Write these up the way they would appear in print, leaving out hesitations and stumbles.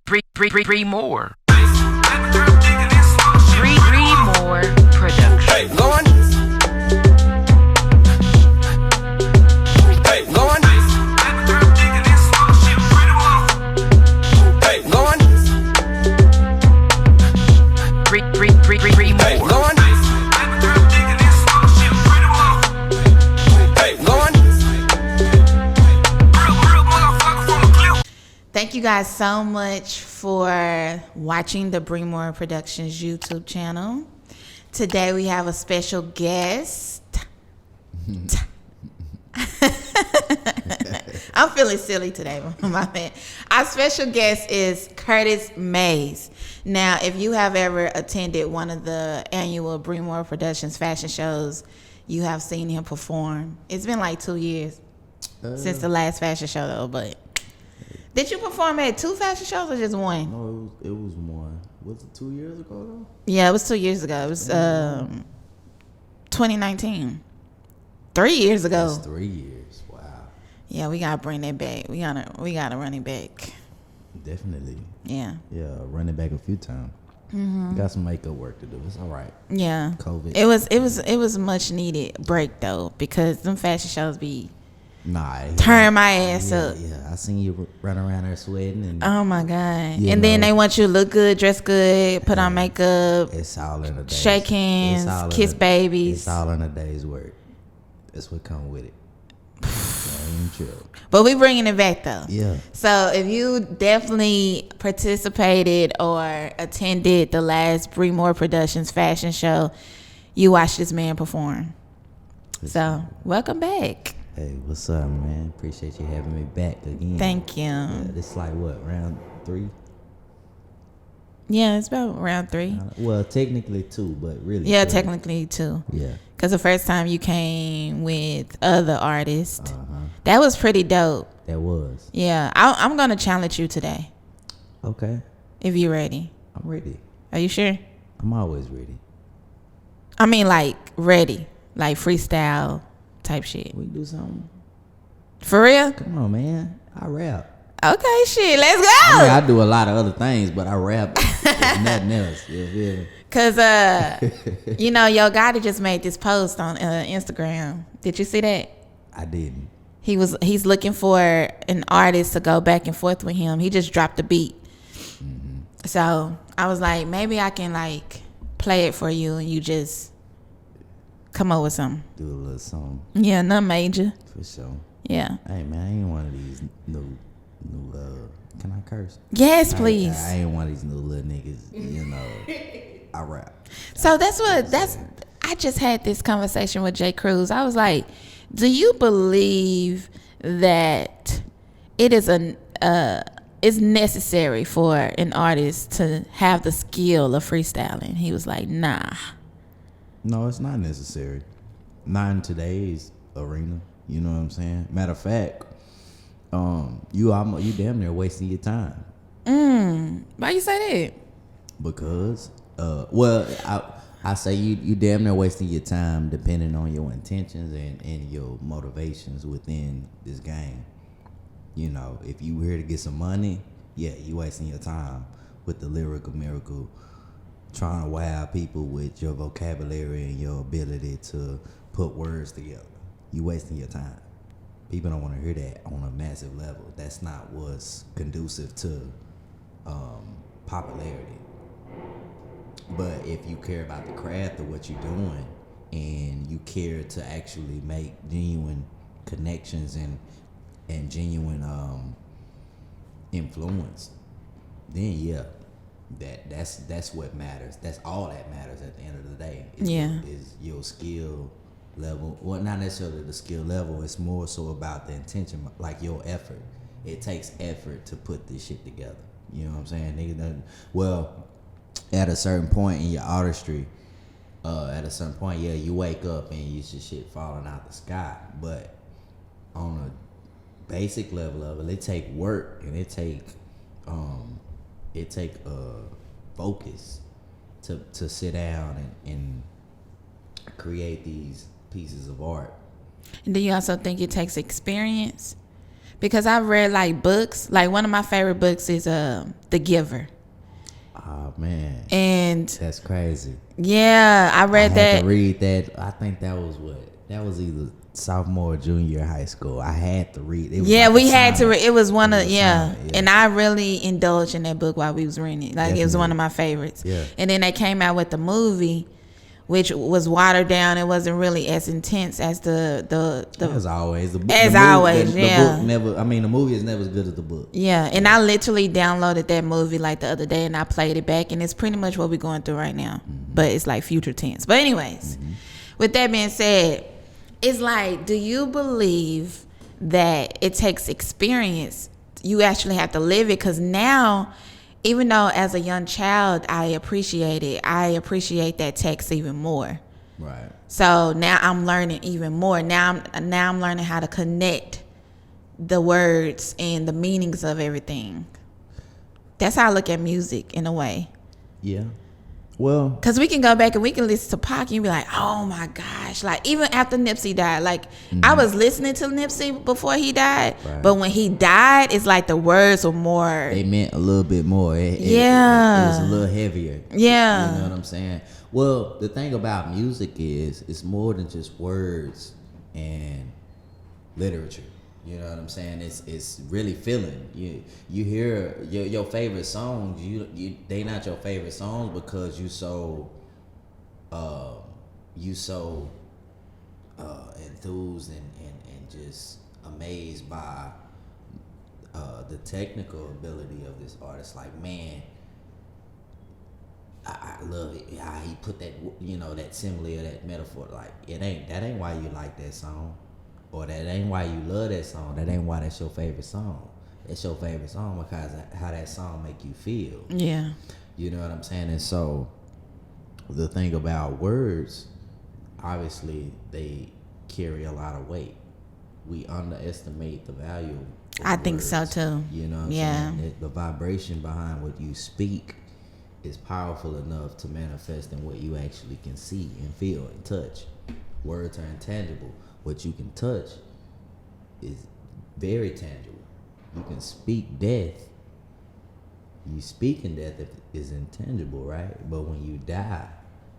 Bree more. Bree more production. Hey, Lauren. Hey, Lauren. Hey, Lauren. Bree more. Hey, Lauren. Hey, Lauren. Thank you guys so much for watching the Bree More Productions YouTube channel. Today we have a special guest. I'm feeling silly today, my man. Our special guest is Mayz. Now, if you have ever attended one of the annual Bree More Productions fashion shows, you have seen him perform. It's been like 2 years since the last fashion show, though. But did you perform at 2 fashion shows or just one? No, it was one. Was it 2 years ago though? Yeah, it was 2 years ago. It was 2019. 3 years ago. That's 3 years. Wow. Yeah, we gotta bring that back. We gotta run it back. Definitely. Yeah. Yeah, run it back a few times. Got some makeup work to do. It's all right. Yeah. COVID. It was much needed break though, because them fashion shows be Nah. turn my ass up. Yeah, I seen you run around there sweating and Oh my God. You And then know. they want you to look good, dress good, put on makeup, it's all in a day. shake hands, kiss babies. It's all in a day's work. That's what come with it. Ain't true. But we bringing it back though. Yeah. So if you definitely participated or attended the last Bree More Productions fashion show, you watched this man perform. So welcome back. Hey, what's up, man? Appreciate you having me back again. Thank you. Yeah, this like what, round 3? Yeah, it's about round 3. Well, technically 2, but really. Yeah, 3. technically 2. Yeah. Because the first time you came with other artists, that was pretty dope. That was. Yeah, I'm going to challenge you today Okay. if you're ready. I'm ready. Are you sure? I'm always ready. I mean, like, ready. Like, freestyle type shit. We can do something. For real? Come on, man. I rap. Okay, shit. Let's go. I mean, I do a lot of other things, but I rap. It's nothing else. You feel me? Cause you know, Yo Gotti just made this post on Instagram. Did you see that? I didn't. He's looking for an artist to go back and forth with him. He just dropped the beat. So I was like, maybe I can like play it for you, and you just come up with something. Do a little song. Yeah, nothing major. For sure. Yeah. Hey, man, I ain't one of these new, can I curse? Yes, please. I ain't one of these new little niggas, you know. I rap. So I just had this conversation with Jay Cruz. I was like, do you believe that it is it's necessary for an artist to have the skill of freestyling? He was like, nah. No, it's not necessary. Not in today's arena. You know what I'm saying? Matter of fact, you damn near wasting your time. Why you say that? Because I say you damn near wasting your time depending on your intentions and your motivations within this game. You know, if you here to get some money, yeah, you wasting your time with the lyrical miracle, trying to wow people with your vocabulary and your ability to put words together. You wasting your time. People don't want to hear that on a massive level. That's not what's conducive to popularity. But if you care about the craft of what you're doing and you care to actually make genuine connections and genuine influence, then yeah, that's what matters. That's all that matters at the end of the day. Is your skill level. Well, not necessarily the skill level. It's more so about the intention, like your effort. It takes effort to put this shit together. You know what I'm saying? Nigga, well, at a certain point in your artistry, at a certain point, yeah, you wake up and you see shit falling out the sky. But on a basic level of it take work and it take focus to sit down and create these pieces of art. And do you also think it takes experience? because I've read like books. Like one of my favorite books is The Giver. Oh man, And that's crazy. yeah, I read I had that. to read that. I think that was either sophomore or junior year high school. I had to read. It was Yeah, like we had to. It was one It of was yeah. assignment, yeah. And I really indulged in that book while we was reading it. Like it was one of Definitely. my favorites. Yeah. And then they came out with the movie, which was watered down. It wasn't really as intense as the As always, yeah. The book never. I mean, the movie is never as good as the book. yeah. And I literally downloaded that movie like the other day, and I played it back, and it's pretty much what we're going through right now. But it's like future tense. But anyways, with that being said, it's like, do you believe that it takes experience? You actually have to live it, because now, even though as a young child I appreciate it, I appreciate that text even more. Right. So now I'm learning even more. Now I'm learning how to connect the words and the meanings of everything. That's how I look at music in a way. Yeah. Well, Because we can go back and we can listen to Pac and be like, oh my gosh. Like, even after Nipsey died, like, I was listening to Nipsey before he died. Right. But when he died, it's like the words were more. they meant a little bit more. It Yeah. was a little heavier. Yeah. You know what I'm saying? Well, the thing about music is it's more than just words and literature. You know what I'm saying? It's really feeling. You hear your favorite songs. They not your favorite songs because you so enthused and just amazed by the technical ability of this artist. Like, man, I love it. How he put that, that simile or that metaphor. Like, that ain't why you like that song. Or that ain't why you love that song. That ain't why that's your favorite song. It's your favorite song because how that song make you feel. Yeah. You know what I'm saying? And so the thing about words, obviously they carry a lot of weight. We underestimate the value of I think words. so too. You know what I'm Yeah. saying? The vibration behind what you speak is powerful enough to manifest in what you actually can see and feel and touch. Words are intangible. What you can touch is very tangible. You can speak death. You speaking death is intangible, right? But when you die,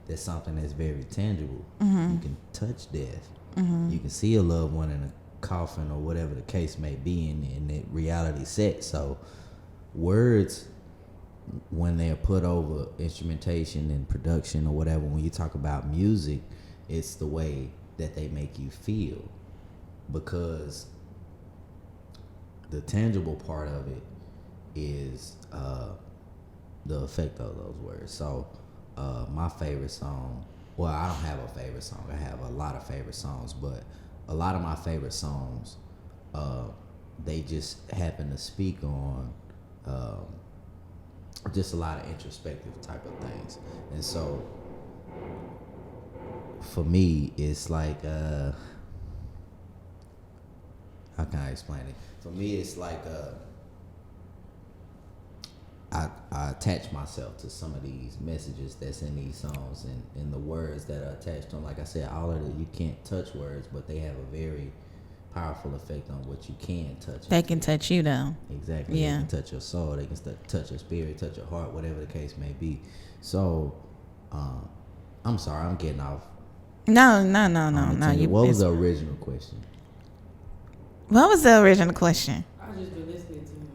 that's something that's very tangible. You can touch death. You can see a loved one in a coffin or whatever the case may be, in that reality set. So words, when they're put over instrumentation and production or whatever, when you talk about music, it's the way that they make you feel, because the tangible part of it is the effect of those words. So my favorite song, well, I don't have a favorite song. I have a lot of favorite songs, but a lot of my favorite songs, they just happen to speak on just a lot of introspective type of things. And so for me, it's like, how can I explain it? For me, it's like, I attach myself to some of these messages that's in these songs and the words that are attached to them. Like I said, all of it, you can't touch words, but they have a very powerful effect on what you can touch. They can touch you though. Exactly. Yeah. They can touch your soul. They can touch your spirit, touch your heart, whatever the case may be. So, I'm sorry, I'm getting off. No. What was the original question? What was the original question? I just been listening to him.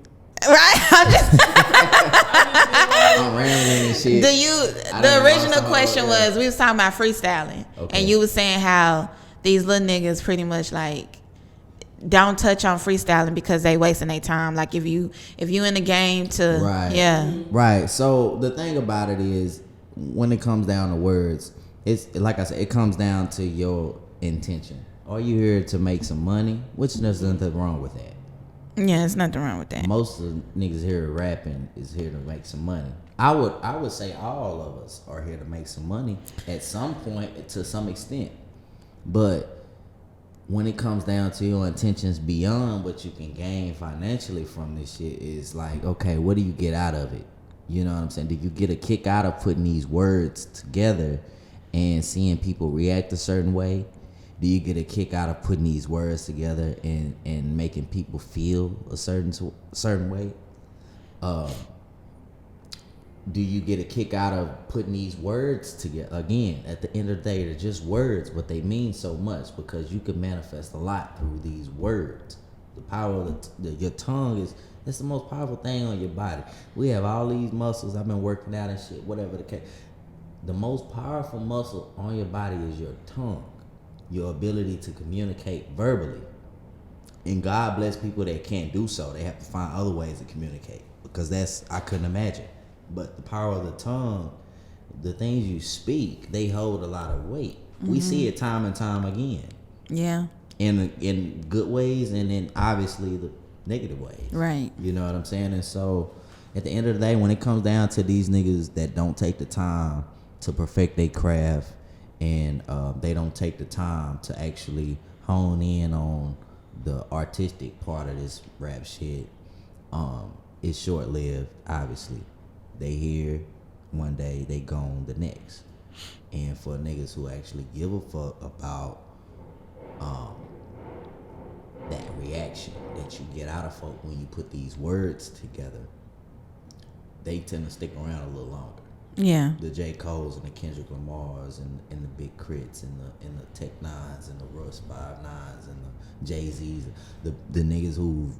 Right? I'm just, I'm rambling and shit. the original question was, we was talking about freestyling. Okay. And you was saying how these little niggas pretty much like don't touch on freestyling because they wasting their time. Like if you in the game to Right. yeah. Right. So the thing about it is, when it comes down to words, it's like I said, it comes down to your intention. Are you here to make some money? Which there's nothing wrong with that. Yeah, there's nothing wrong with that. Most of the niggas here rapping is here to make some money. I would say all of us are here to make some money at some point, to some extent. But when it comes down to your intentions beyond what you can gain financially from this shit, is like, okay, what do you get out of it? You know what I'm saying? Do you get a kick out of putting these words together and seeing people react a certain way? Do you get a kick out of putting these words together and making people feel a certain way? Do you get a kick out of putting these words together? Again, at the end of the day, they're just words, but they mean so much because you can manifest a lot through these words. The power of your tongue it's the most powerful thing on your body. We have all these muscles. I've been working out and shit, whatever the case. The most powerful muscle on your body is your tongue, your ability to communicate verbally. And God bless people that can't do so. They have to find other ways to communicate because I couldn't imagine. But the power of the tongue, the things you speak, they hold a lot of weight. We see it time and time again. Yeah. In good ways and in obviously the negative ways. Right. You know what I'm saying? And so at the end of the day, when it comes down to these niggas that don't take the time to perfect their craft and they don't take the time to actually hone in on the artistic part of this rap shit, it's short-lived, obviously. They here one day, they gone the next. And for niggas who actually give a fuck about that reaction that you get out of folk when you put these words together, they tend to stick around a little longer. Yeah. The J. Cole's and the Kendrick Lamar's and the Big Crits and the Tech Nines and the Russ 5'9's and the Jay-Z's, the niggas who've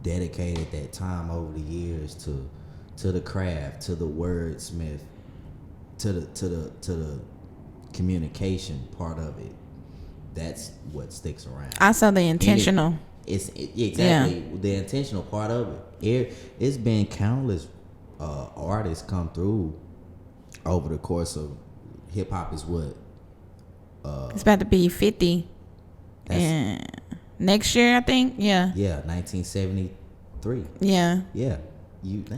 dedicated that time over the years to the craft, to the wordsmith, to the communication part of it. That's what sticks around. I saw the intentional. Exactly Yeah. the intentional part of it. It's been countless artists come through over the course of hip hop. Is what It's about to be 50. And next year, I think. Yeah. 1973. Yeah. Yeah.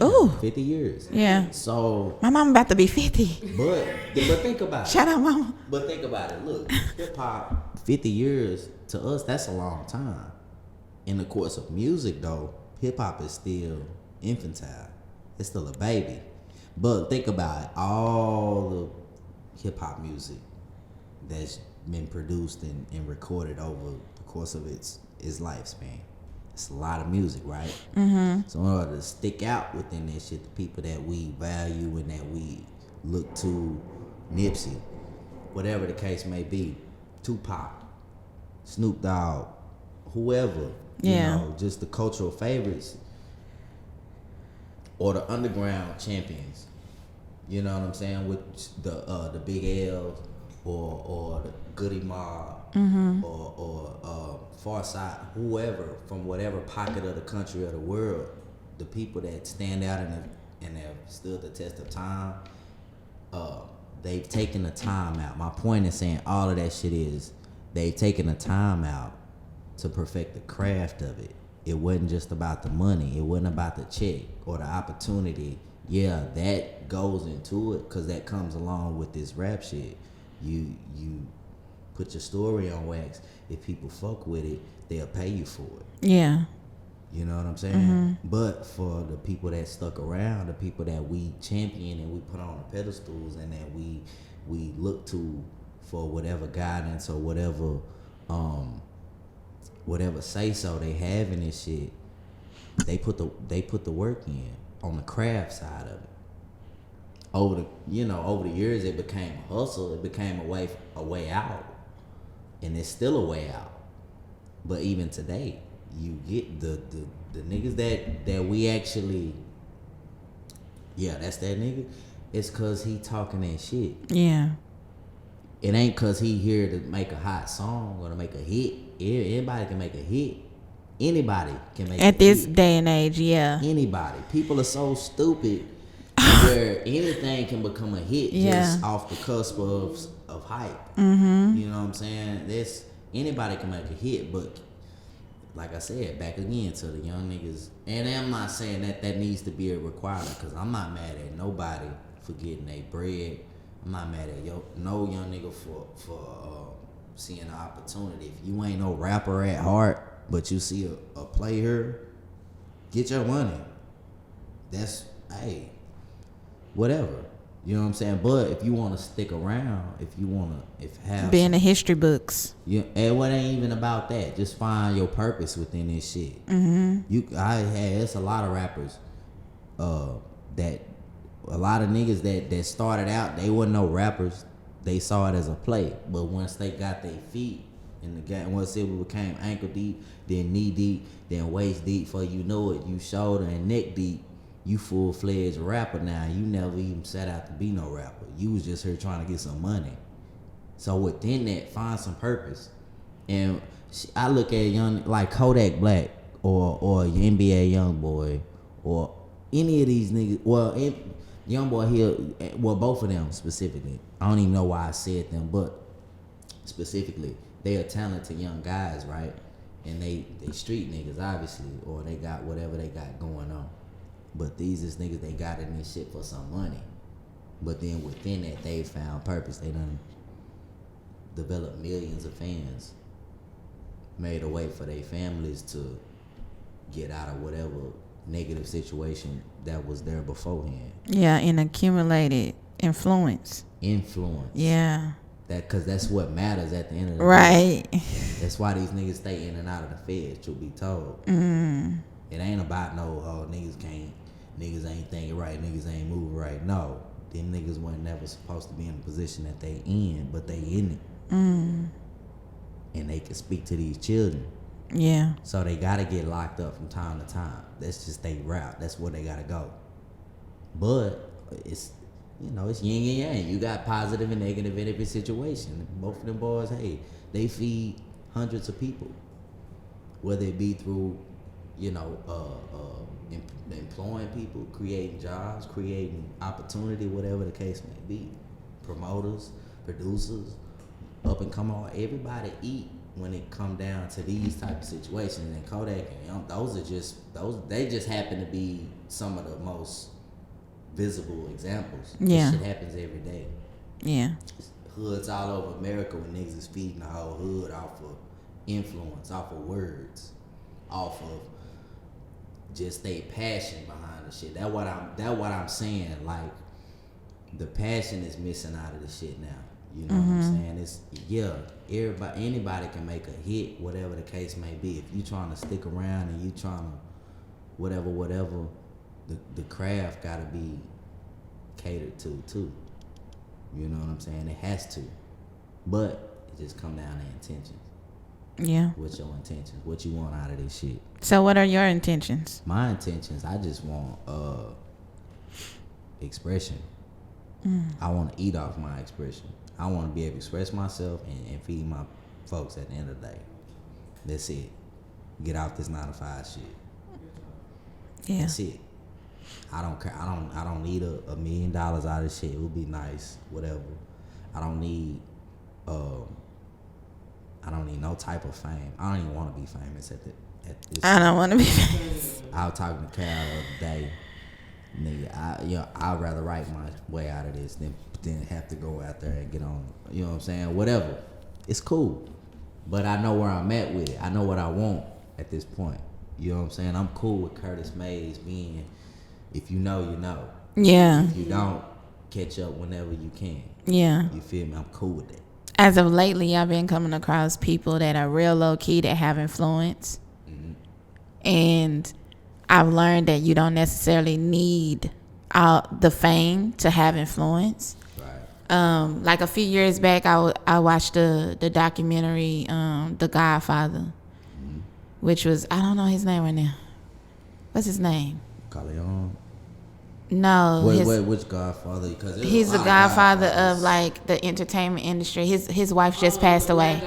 Ooh. 50 years. Yeah. So My mom about to be 50. but think about it. Shout out, mama. But think about it. Look, hip hop, 50 years to us, that's a long time. In the course of music, though, hip hop is still infantile. It's still a baby. But think about it. All the hip hop music that's been produced and recorded over the course of its lifespan. It's a lot of music, right? Mm-hmm. So in order to stick out within that shit, the people that we value and that we look to, Nipsey, whatever the case may be, Tupac, Snoop Dogg, whoever, you know, just the cultural favorites or the underground champions. You know what I'm saying? With the Big L's or the Goody Mob or Farsight, whoever from whatever pocket of the country or the world, the people that stand out and have stood the test of time, they've taken the time out. My point in saying all of that shit is they've taken the time out to perfect the craft of it. It wasn't just about the money. It wasn't about the check or the opportunity. Yeah, that goes into it because that comes along with this rap shit. You put your story on wax. If people fuck with it, they'll pay you for it. Yeah. You know what I'm saying? But for the people that stuck around, the people that we champion and we put on the pedestals and that we look to for whatever guidance or whatever say so they have in this shit, they put the work in on the craft side of it. Over the years, it became a hustle. It became a way out, and it's still a way out. But even today, you get the niggas that we actually, that's that nigga. It's cause he talking that shit. Yeah. It ain't cause he here to make a hot song or to make a hit. Anybody can make a hit. Anybody can make a hit. At this day and age, yeah. Anybody. People are so stupid where anything can become a hit just off the cusp of hype. Mm-hmm. You know what I'm saying? Anybody can make a hit, but like I said, back again to the young niggas. And I'm not saying that needs to be a requirement, because I'm not mad at nobody for getting their bread. I'm not mad at no young nigga for seeing an opportunity. If you ain't no rapper at heart, but you see a player, get your money. That's, hey, whatever. You know what I'm saying? But if you want to stick around, if you want to, be in the history books. Yeah, and what ain't even about that. Just find your purpose within this shit. It's a lot of rappers, that a lot of niggas that started out, they wasn't no rappers. They saw it as a play, but once they got their feet in the game, once it became ankle deep, then knee deep, then waist deep, before you know it, you shoulder and neck deep. You full-fledged rapper now. You never even set out to be no rapper. You was just here trying to get some money. So within that, find some purpose. And I look at young like Kodak Black or NBA YoungBoy or any of these niggas. Well, YoungBoy here, well, both of them specifically. I don't even know why I said them, but specifically, they are talented young guys, right? And they street niggas, obviously, or they got whatever they got going on. But these is niggas, they got in this shit for some money. But then within that, they found purpose. They done developed millions of fans. Made a way for their families to get out of whatever negative situation that was there beforehand. Yeah, and accumulated influence. Yeah. Cause that's what matters at the end of the day. That's why these niggas stay in and out of the feds, truth be told. It ain't about niggas ain't thinking right, niggas ain't moving right. No, them niggas weren't never supposed to be in the position that they in, but they in it. And they can speak to these children. Yeah. So they gotta get locked up from time to time. That's just their route. That's where they gotta go. But it's, it's yin and yang. You got positive and negative in every situation. Both of them boys, hey, they feed hundreds of people. Whether it be through, employing people, creating jobs, creating opportunity, whatever the case may be. Promoters, producers, up and come on. Everybody eat when it come down to these type of situations. And Kodak and they just happen to be some of the most visible examples. Yeah. This shit happens every day. Yeah. Hoods all over America when niggas is feeding the whole hood off of influence, off of words, off of just they passion behind the shit. That's what I'm saying. Like, the passion is missing out of the shit now. You know what I'm saying? It's anybody can make a hit, whatever the case may be. If you trying to stick around and you trying to whatever, the craft gotta be catered to too. You know what I'm saying? It has to. But it just come down to intentions. Yeah. What's your intentions? What you want out of this shit? So what are your intentions? My intentions, I just want expression. I want to eat off my expression. I want to be able to express myself and feed my folks at the end of the day. That's it. Get off this 9-to-5 shit. Yeah. That's it. I don't care. I don't need $1 million out of this shit. It would be nice, whatever. I don't need no type of fame. I don't even want to be famous at this. I don't want to be famous. I was talking to Cal the other day. Nigga, I'd rather write my way out of this than have to go out there and get on. You know what I'm saying? Whatever. It's cool. But I know where I'm at with it. I know what I want at this point. You know what I'm saying? I'm cool with Curtis Mayz being, if you know, you know. Yeah. If you don't, catch up whenever you can. Yeah. You feel me? I'm cool with that. As of lately, I've been coming across people that are real low key that have influence. And I've learned that you don't necessarily need the fame to have influence. Right. Like a few years back, I watched the documentary, The Godfather, which was, I don't know his name right now. What's his name? Corleone. No. Wait, which Godfather? Because he's the Godfather of like the entertainment industry. His wife just passed away.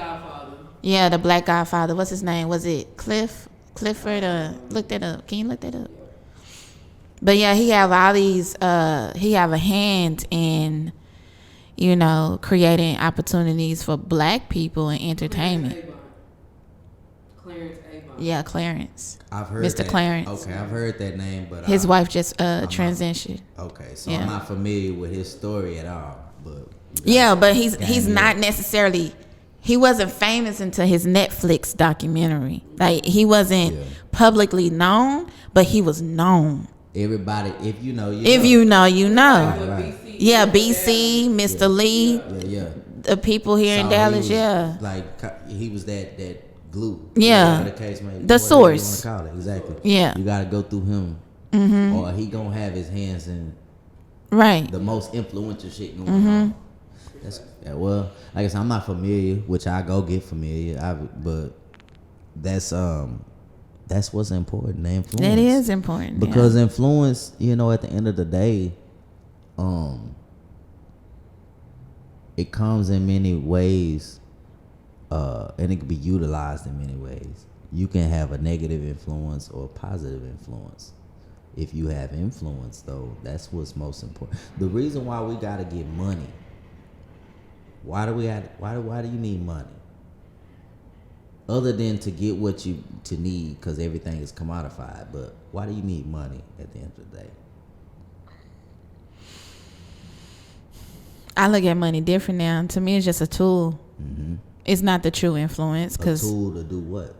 Yeah, the Black Godfather. What's his name? Was it Clifford? Look that up. Can you look that up? But yeah, he have all these. He have a hand in, creating opportunities for Black people in entertainment. Clarence Avon. Yeah, Clarence. I've heard Mr. that. Clarence. Okay, I've heard that name, but his wife just transitioned. Okay, so Yeah. I'm not familiar with his story at all. But yeah, but he's not necessarily. He wasn't famous until his Netflix documentary. Like, he wasn't publicly known, but he was known. Everybody, if you know, you If know. you know, you know. What Right. BC Yeah, BC, Mr. Lee, Yeah. the people here in So Dallas. he was Yeah, he was that glue. Yeah. Whatever the case may be. The whatever you wanna source. call it. Exactly. Yeah. You gotta go through him, or he gonna have his hands in right. the most influential shit going on. Well, like I said, I'm not familiar, which I go get familiar. But that's what's important. The influence. That is important because influence, at the end of the day, it comes in many ways, and it can be utilized in many ways. You can have a negative influence or a positive influence. If you have influence, though, that's what's most important. The reason why we gotta get money. Why do you need money? Other than to get what you to need, because everything is commodified. But why do you need money at the end of the day? I look at money different now. To me, it's just a tool. Mm-hmm. It's not the true influence. A tool to do what?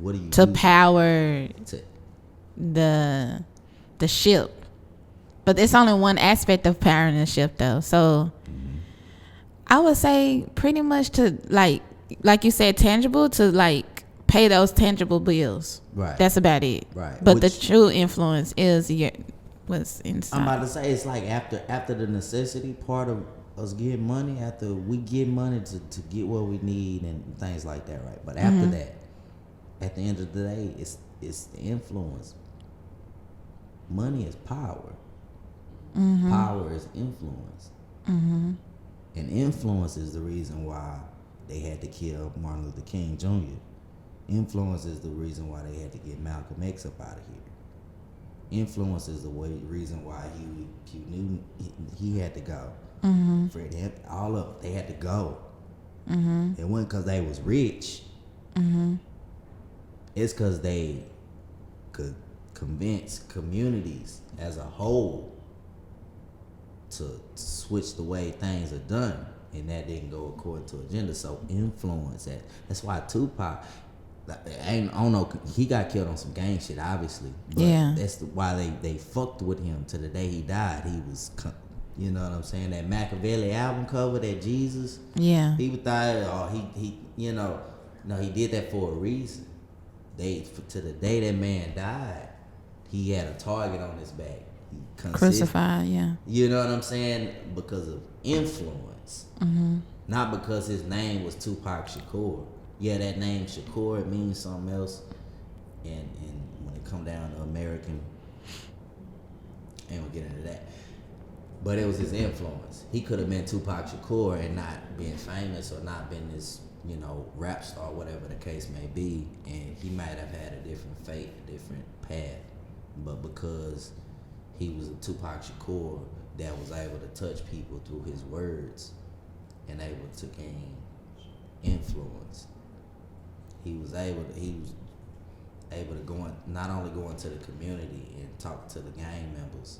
What do you to use power the ship? But it's only one aspect of powering the ship, though. So I would say pretty much to like you said, tangible, to pay those tangible bills. Right. That's about it. Right. But the true influence is what's inside. I'm about to say, it's like after the necessity part of us getting money, after we get money to get what we need and things like that, right? But after that, at the end of the day, it's the influence. Money is power. Power is influence. And influence is the reason why they had to kill Martin Luther King Jr. Influence is the reason why they had to get Malcolm X up out of here. Influence is the reason why he knew he had to go. Fred, all of them, they had to go. It wasn't because they was rich. It's because they could convince communities as a whole to switch the way things are done, and that didn't go according to agenda. So influence that's why Tupac, I don't know, he got killed on some gang shit, obviously. But that's why they fucked with him to the day he died. He was, you know what I'm saying? That Machiavelli album cover, that Jesus. Yeah. People thought, he no, he did that for a reason. To the day that man died, he had a target on his back. Crucified, yeah. You know what I'm saying? Because of influence. Not because his name was Tupac Shakur. Yeah, that name Shakur, it means something else. And when it come down to American, and we'll get into that. But it was his influence. He could have been Tupac Shakur and not been famous or not been this, rap star, whatever the case may be. And he might have had a different fate, a different path. But because he was a Tupac Shakur that was able to touch people through his words and able to gain influence, he was able to not only go into the community and talk to the gang members,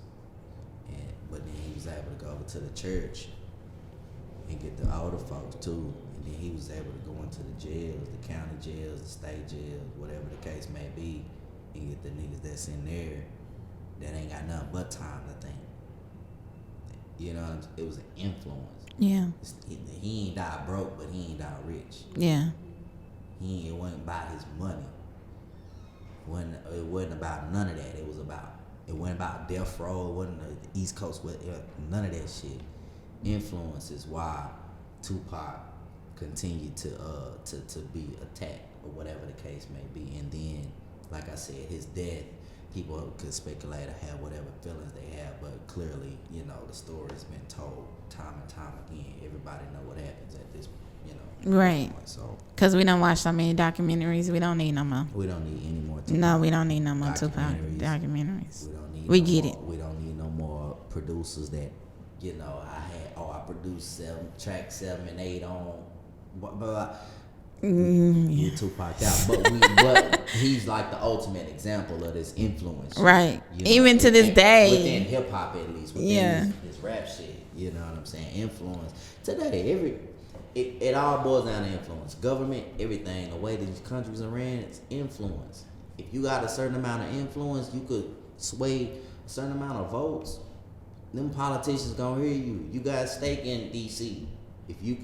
but then he was able to go over to the church and get the older folks too. And then he was able to go into the jails, the county jails, the state jails, whatever the case may be, and get the niggas that's in there that ain't got nothing but time to think. It was an influence. Yeah. He ain't die broke, but he ain't die rich. Yeah. It wasn't about his money. It wasn't about none of that. It wasn't about death row. It wasn't the East Coast. None of that shit. Influence is why Tupac continued to be attacked or whatever the case may be. And then, like I said, his death, people could speculate or have whatever feelings they have, but clearly, the story's been told time and time again. Everybody know what happens at this, right. Point. So, because we don't watch so many documentaries, we don't need no more. We don't need any more Tupac. No, we don't need no more Tupac documentaries. We get it. We don't need no more producers that, I produced track 7 and 8 on, blah, blah, blah. You Tupac out, but he's like the ultimate example of this influence, right? Even to this day, within hip hop, at least within his rap shit, you know what I'm saying? Influence today, it all boils down to influence. Government, everything, the way these countries are ran, it's influence. If you got a certain amount of influence, you could sway a certain amount of votes. them politicians gonna hear you. You got a stake in DC. If you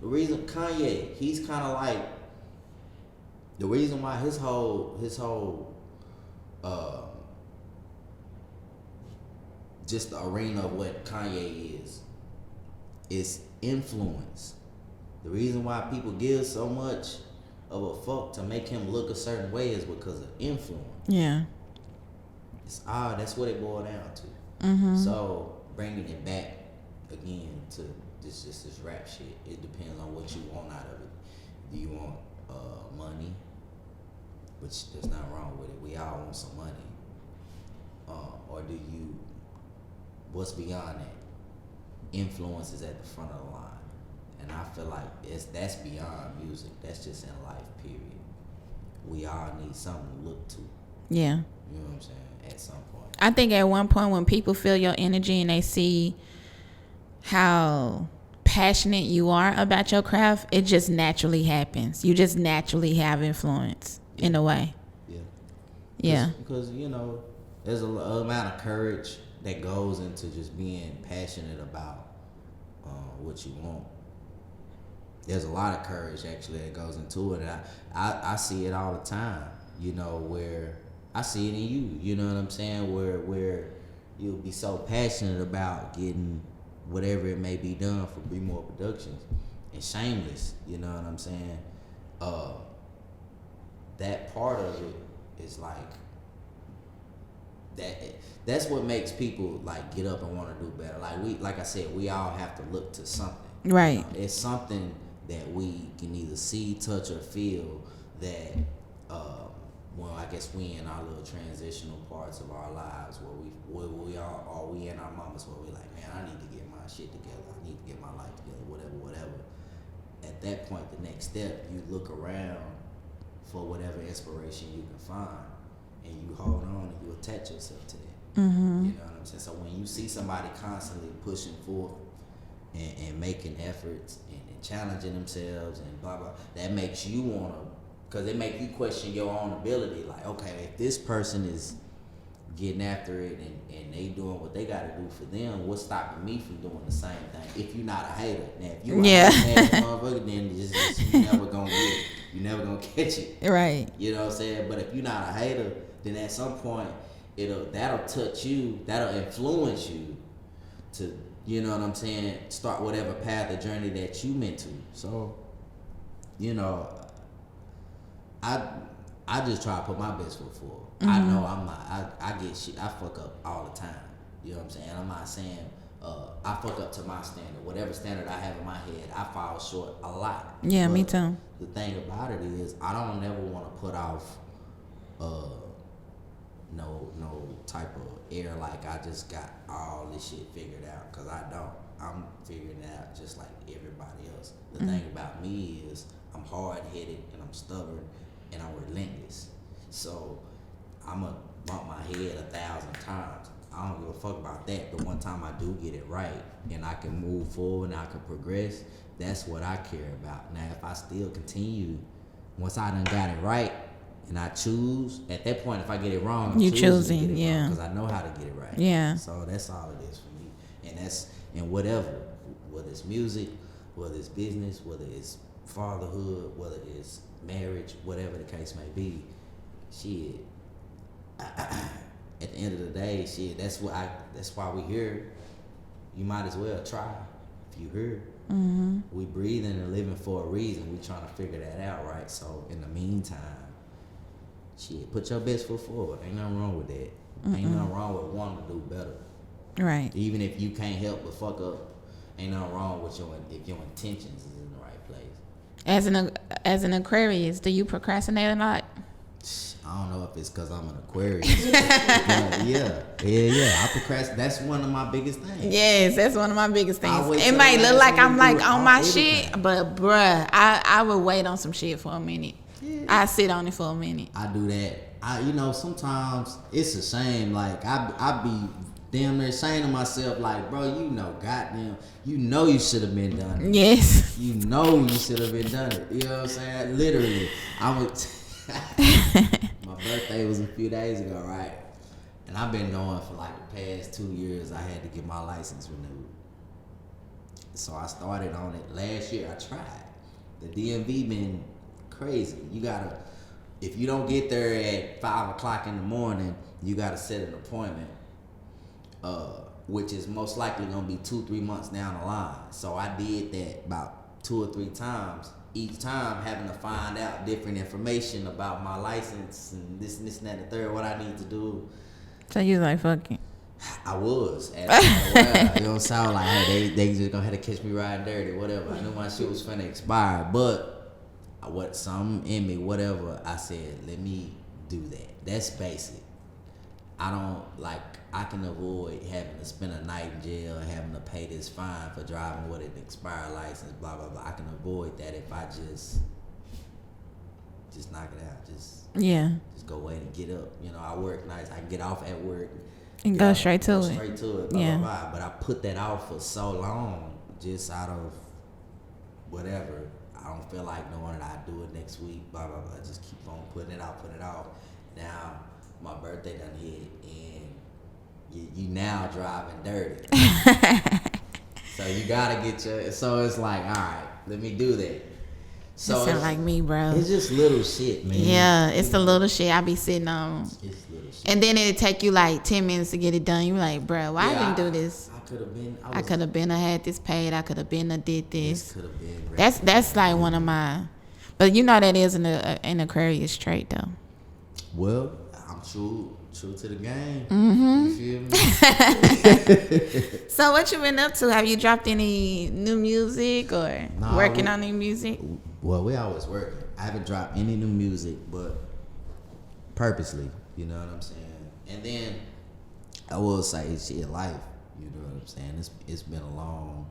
the reason Kanye, he's kind of like the reason why his whole just the arena of what Kanye is influence. The reason why people give so much of a fuck to make him look a certain way is because of influence. Yeah. It's that's what it boiled down to. So bringing it back again to this rap shit. It depends on what you want out of it. Do you want money? Which there's nothing wrong with it. We all want some money. Or do you? What's beyond that? Influence is at the front of the line, and I feel like that's beyond music. That's just in life. Period. We all need something to look to. Yeah. You know what I'm saying? At some point. I think at one point when people feel your energy and they see how passionate you are about your craft, it just naturally happens. You just naturally have influence in a way. Yeah. Yeah. Because there's an amount of courage that goes into just being passionate about what you want. There's a lot of courage actually that goes into it, and I see it all the time. Where I see it in you. You know what I'm saying? Where you'll be so passionate about getting whatever it may be done for Bree More Productions and shameless. You know what I'm saying? That part of it is like that. That's what makes people like get up and want to do better. Like I said, we all have to look to something. Right. It's something that we can either see, touch, or feel that. Well, I guess we in our little transitional parts of our lives where we in our moments where we like, man, I need to get my shit together. I need to get my life together. Whatever. At that point, the next step, you look around for whatever inspiration you can find, and you hold on and you attach yourself to that. Mm-hmm. You know what I'm saying? So when you see somebody constantly pushing forth and making efforts and challenging themselves and blah blah, that makes you wanna, because it makes you question your own ability. Like, okay, if this person is getting after it and they doing what they gotta do for them, what's stopping me from doing the same thing? If you're not a hater, now if you a hater motherfucker, then you never gonna get it. You never gonna catch it. Right. You know what I'm saying? But if you're not a hater, then at some point that'll touch you, that'll influence you to, you know what I'm saying, start whatever path or journey that you meant to. So, I just try to put my best foot forward. Mm-hmm. I know I'm not. I get shit. I fuck up all the time. You know what I'm saying? I'm not saying I fuck up to my standard. Whatever standard I have in my head, I fall short a lot. Yeah, but me too. The thing about it is, I don't never want to put off no type of air like I just got all this shit figured out, because I don't. I'm figuring it out just like everybody else. The thing about me is I'm hard-headed and I'm stubborn and I'm relentless. So I'm going to bump my head 1,000 times. I don't give a fuck about that. The one time I do get it right and I can move forward and I can progress, that's what I care about. Now, if I still continue, once I done got it right and I choose, at that point, if I get it wrong, I'm choosing, yeah, because I know how to get it right. Yeah. So that's all it is for me. And whatever, whether it's music, whether it's business, whether it's fatherhood, whether it's marriage, whatever the case may be, shit. At the end of the day, shit. That's why we here. You might as well try if you here. Mm-hmm. We breathing and living for a reason. We trying to figure that out, right? So in the meantime, shit, put your best foot forward. Ain't nothing wrong with that. Ain't nothing wrong with wanting to do better. Right. Even if you can't help but fuck up, ain't nothing wrong with if your intentions is in the right place. As an Aquarius, do you procrastinate a lot? I don't know if it's because I'm an Aquarius. Yeah. I procrastinate. That's one of my biggest things. Yes, that's one of my biggest things. It might look like I'm like on my shit, but bruh, I would wait on some shit for a minute. Yeah. I sit on it for a minute. I do that. Sometimes it's a shame. Like I be damn near saying to myself, like, bro, goddamn, you should have been done it. Yes. You should have been done it. You know what I'm saying? Literally, my birthday was a few days ago, right? And I've been knowing for like the past 2 years I had to get my license renewed. So I started on it last year. I tried. The DMV been crazy. You gotta, if you don't get there at 5 o'clock in the morning, you gotta set an appointment, which is most likely gonna be 2-3 months down the line. So I did that about 2 or 3 times. Each time having to find out different information about my license and this and that and the third, what I need to do. So you was like, fuck it. I was. At well, it don't sound like, hey, they just gonna have to catch me riding dirty, whatever. I knew my shit was finna expire, but what something in me, whatever, I said, let me do that. That's basic. I don't like. I can avoid having to spend a night in jail and having to pay this fine for driving with an expired license. Blah blah blah. I can avoid that if I just knock it out. Just go away and get up. You know, I work nights. I can get off at work and go straight to it. Straight to it. Blah blah blah. But I put that off for so long, just out of whatever. I don't feel like knowing it. I do it next week. Blah blah blah. Just keep on putting it off. Now my birthday done hit and you now driving dirty. So you gotta get your. So it's like, all right, let me do that. So it sound like me, bro. It's just little shit, man. Yeah, it's the little shit I be sitting on. It's little shit. And then it'll take you like 10 minutes to get it done. You like, bro, why I didn't do this? I could have been. I could have been. I had this paid. I could have been. I did this. Could have been. That's like one of my. But you know that is an Aquarius trait though. Well, I'm true to the game. Mm-hmm. You feel me? So what you been up to? Have you dropped any new music or working on new music? Well, we always working. I haven't dropped any new music, but purposely, you know what I'm saying? And then I will say, shit, life, you know what I'm saying? It's been a long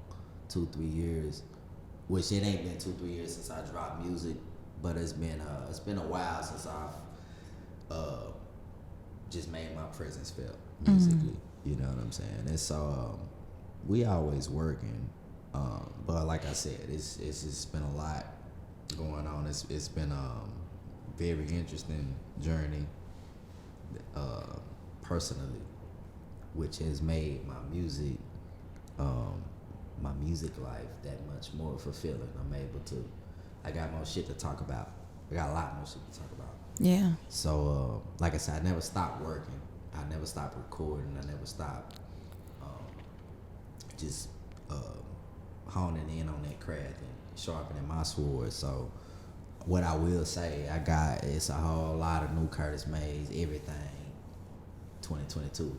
2-3 years, which it ain't been 2-3 years since I dropped music, but it's been a while since I've just made my presence felt musically. You know what I'm saying? And so we always working, but like I said, it's just been a lot going on. It's been a very interesting journey personally, which has made my music life that much more fulfilling. I got more shit to talk about. I got a lot more shit to talk about. Yeah. So like I said, I never stopped working. I never stopped recording. I never stopped just honing in on that craft and sharpening my sword. So what I will say, it's a whole lot of new Curtis Mayz, everything 2022.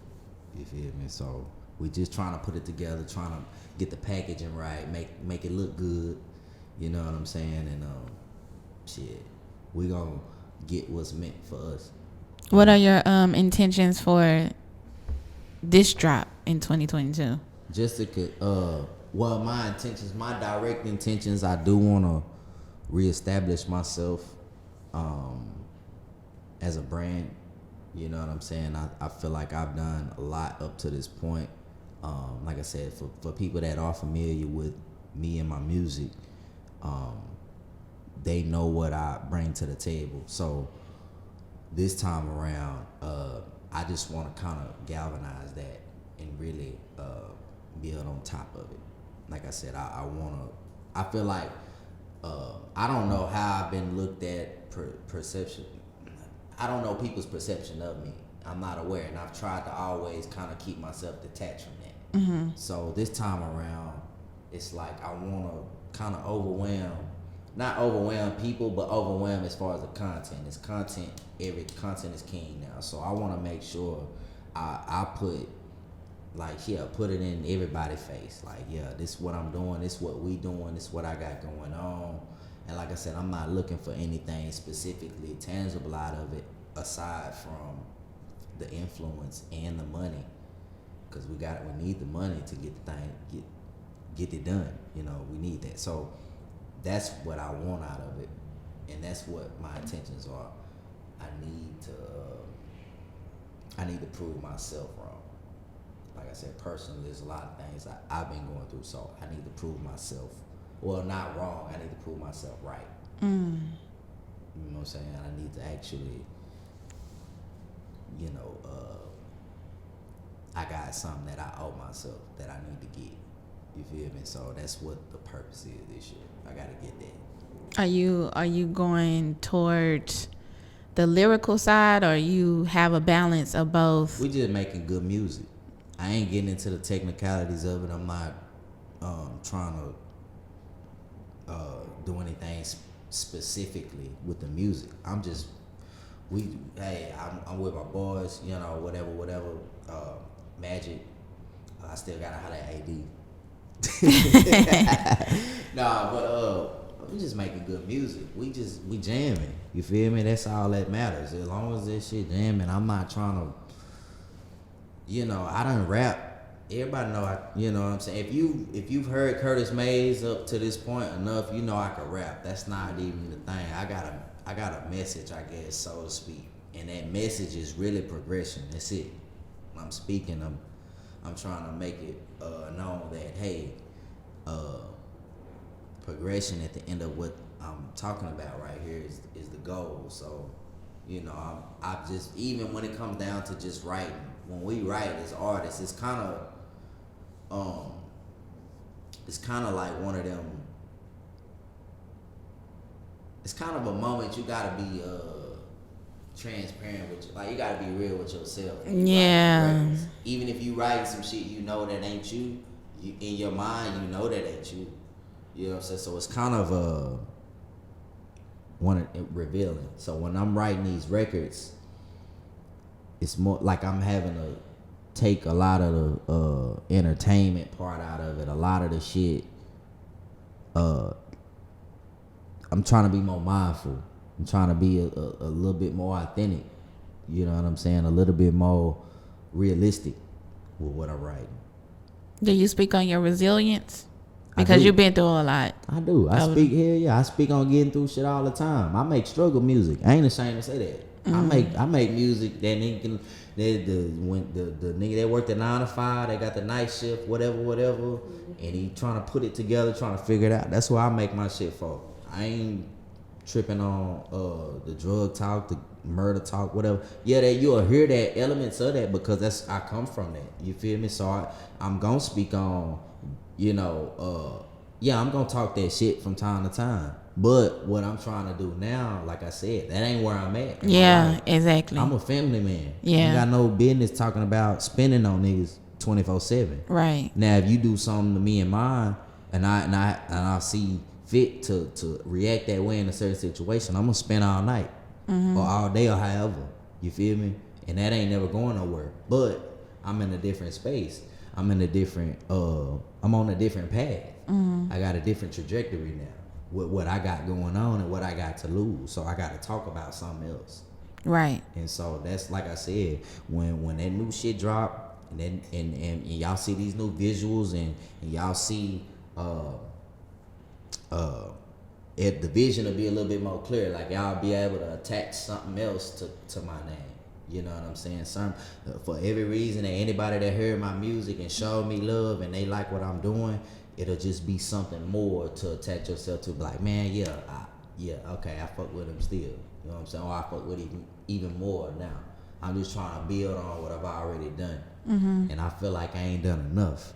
You feel me? So we just trying to put it together, trying to get the packaging right, make it look good. You know what I'm saying? And shit, we gonna get what's meant for us. What are your intentions for this drop in 2022? Just to well, my direct intentions, I do want to reestablish myself as a brand. You know what I'm saying? I feel like I've done a lot up to this point. Like I said, for people that are familiar with me and my music, they know what I bring to the table. So this time around, I just want to kind of galvanize that and really build on top of it. Like I said, I feel like, I don't know how I've been looked at, perception. I don't know people's perception of me. I'm not aware, and I've tried to always kind of keep myself detached from that. Mm-hmm. So this time around, it's like I want to kind of not overwhelm people, but overwhelm as far as the content. It's content. Every content is king now. So I want to make sure I put it in everybody's face. Like, yeah, this is what I'm doing. This is what we doing. This is what I got going on. And like I said, I'm not looking for anything specifically tangible out of it aside from the influence and the money, because we need the money to get the thing get it done. You know, we need that. So that's what I want out of it, and that's what my intentions are. I need to prove myself wrong. Like I said, personally, there's a lot of things I've been going through, so I need to prove myself. Well, not wrong. I need to prove myself right. You know what I'm saying? I need to actually, got something that I owe myself that I need to get. You feel me? So that's what the purpose is this year. I gotta get that. Are you going towards the lyrical side, or you have a balance of both? We just making good music. I ain't getting into the technicalities of it. I'm not trying to do anything specifically with the music. I'm with my boys, you know, whatever. Magic. I still gotta holler at AD. Nah, but we just making good music. We jamming. You feel me? That's all that matters. As long as this shit jamming, I'm not trying to. You know, I done rap. Everybody know you know what I'm saying. If you've heard Curtis Mayz up to this point enough, you know I can rap. That's not even the thing. I got a message, I guess, so to speak, and that message is really progression. That's it. When I'm speaking, I'm trying to make it known that hey, progression at the end of what I'm talking about right here is the goal. So, you know, I just, even when it comes down to just writing, when we write as artists, it's kind of like one of them. It's kind of a moment you gotta be transparent with, like you gotta be real with yourself. Yeah. Even if you write some shit, you know that ain't you. In your mind, you know that ain't you. You know what I'm saying? So it's kind of revealing. So when I'm writing these records, it's more like I'm having to take a lot of the entertainment part out of it. A lot of the shit. I'm trying to be more mindful. I'm trying to be a little bit more authentic. You know what I'm saying? A little bit more realistic with what I'm writing. Do you speak on your resilience? Because you've been through a lot. I do. I speak on getting through shit all the time. I make struggle music. I ain't ashamed to say that. I make music that nigga the nigga that worked at 9 to 5, they got the night shift, whatever, and he trying to put it together, trying to figure it out. That's what I make my shit for. I ain't tripping on the drug talk, the murder talk, whatever. Yeah, that you'll hear that elements of that because I come from that. You feel me? So I'm gonna speak on, you know, I'm gonna talk that shit from time to time. But what I'm trying to do now, like I said, that ain't where I'm at. Yeah, exactly. I'm a family man. Yeah. You got no business talking about spending on niggas 24/7. Right. Now, if you do something to me and mine, and I see fit to react that way in a certain situation, I'm gonna spend all night or all day or however. You feel me? And that ain't never going nowhere. But I'm in a different space. I'm in a different. I'm on a different path. I got a different trajectory now with what I got going on and what I got to lose. So I got to talk about something else. Right. And so that's like I said, when that new shit drop, and y'all see these new visuals and y'all see the vision will be a little bit more clear. Like y'all be able to attach something else to my name. You know what I'm saying? For every reason that anybody that heard my music and showed me love and they like what I'm doing, it'll just be something more to attach yourself to. Like, man, okay, I fuck with him still. You know what I'm saying? Or I fuck with him even more now. I'm just trying to build on what I've already done. And I feel like I ain't done enough.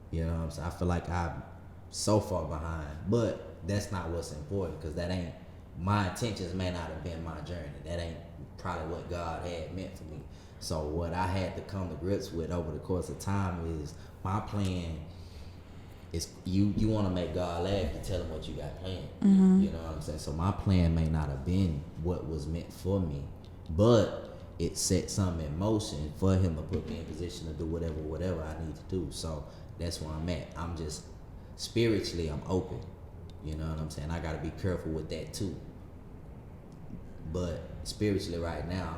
You know what I'm saying? I feel like I'm so far behind. But that's not what's important, because that ain't, my intentions may not have been my journey. That ain't probably what God had meant for me. So what I had to come to grips with over the course of time is my plan is you want to make God laugh, you tell him what you got planned. You know what I'm saying? So my plan may not have been what was meant for me, but it set something in motion for him to put me in position to do whatever I need to do. So that's where I'm at. I'm just spiritually, I'm open. You know what I'm saying? I got to be careful with that too. But spiritually right now,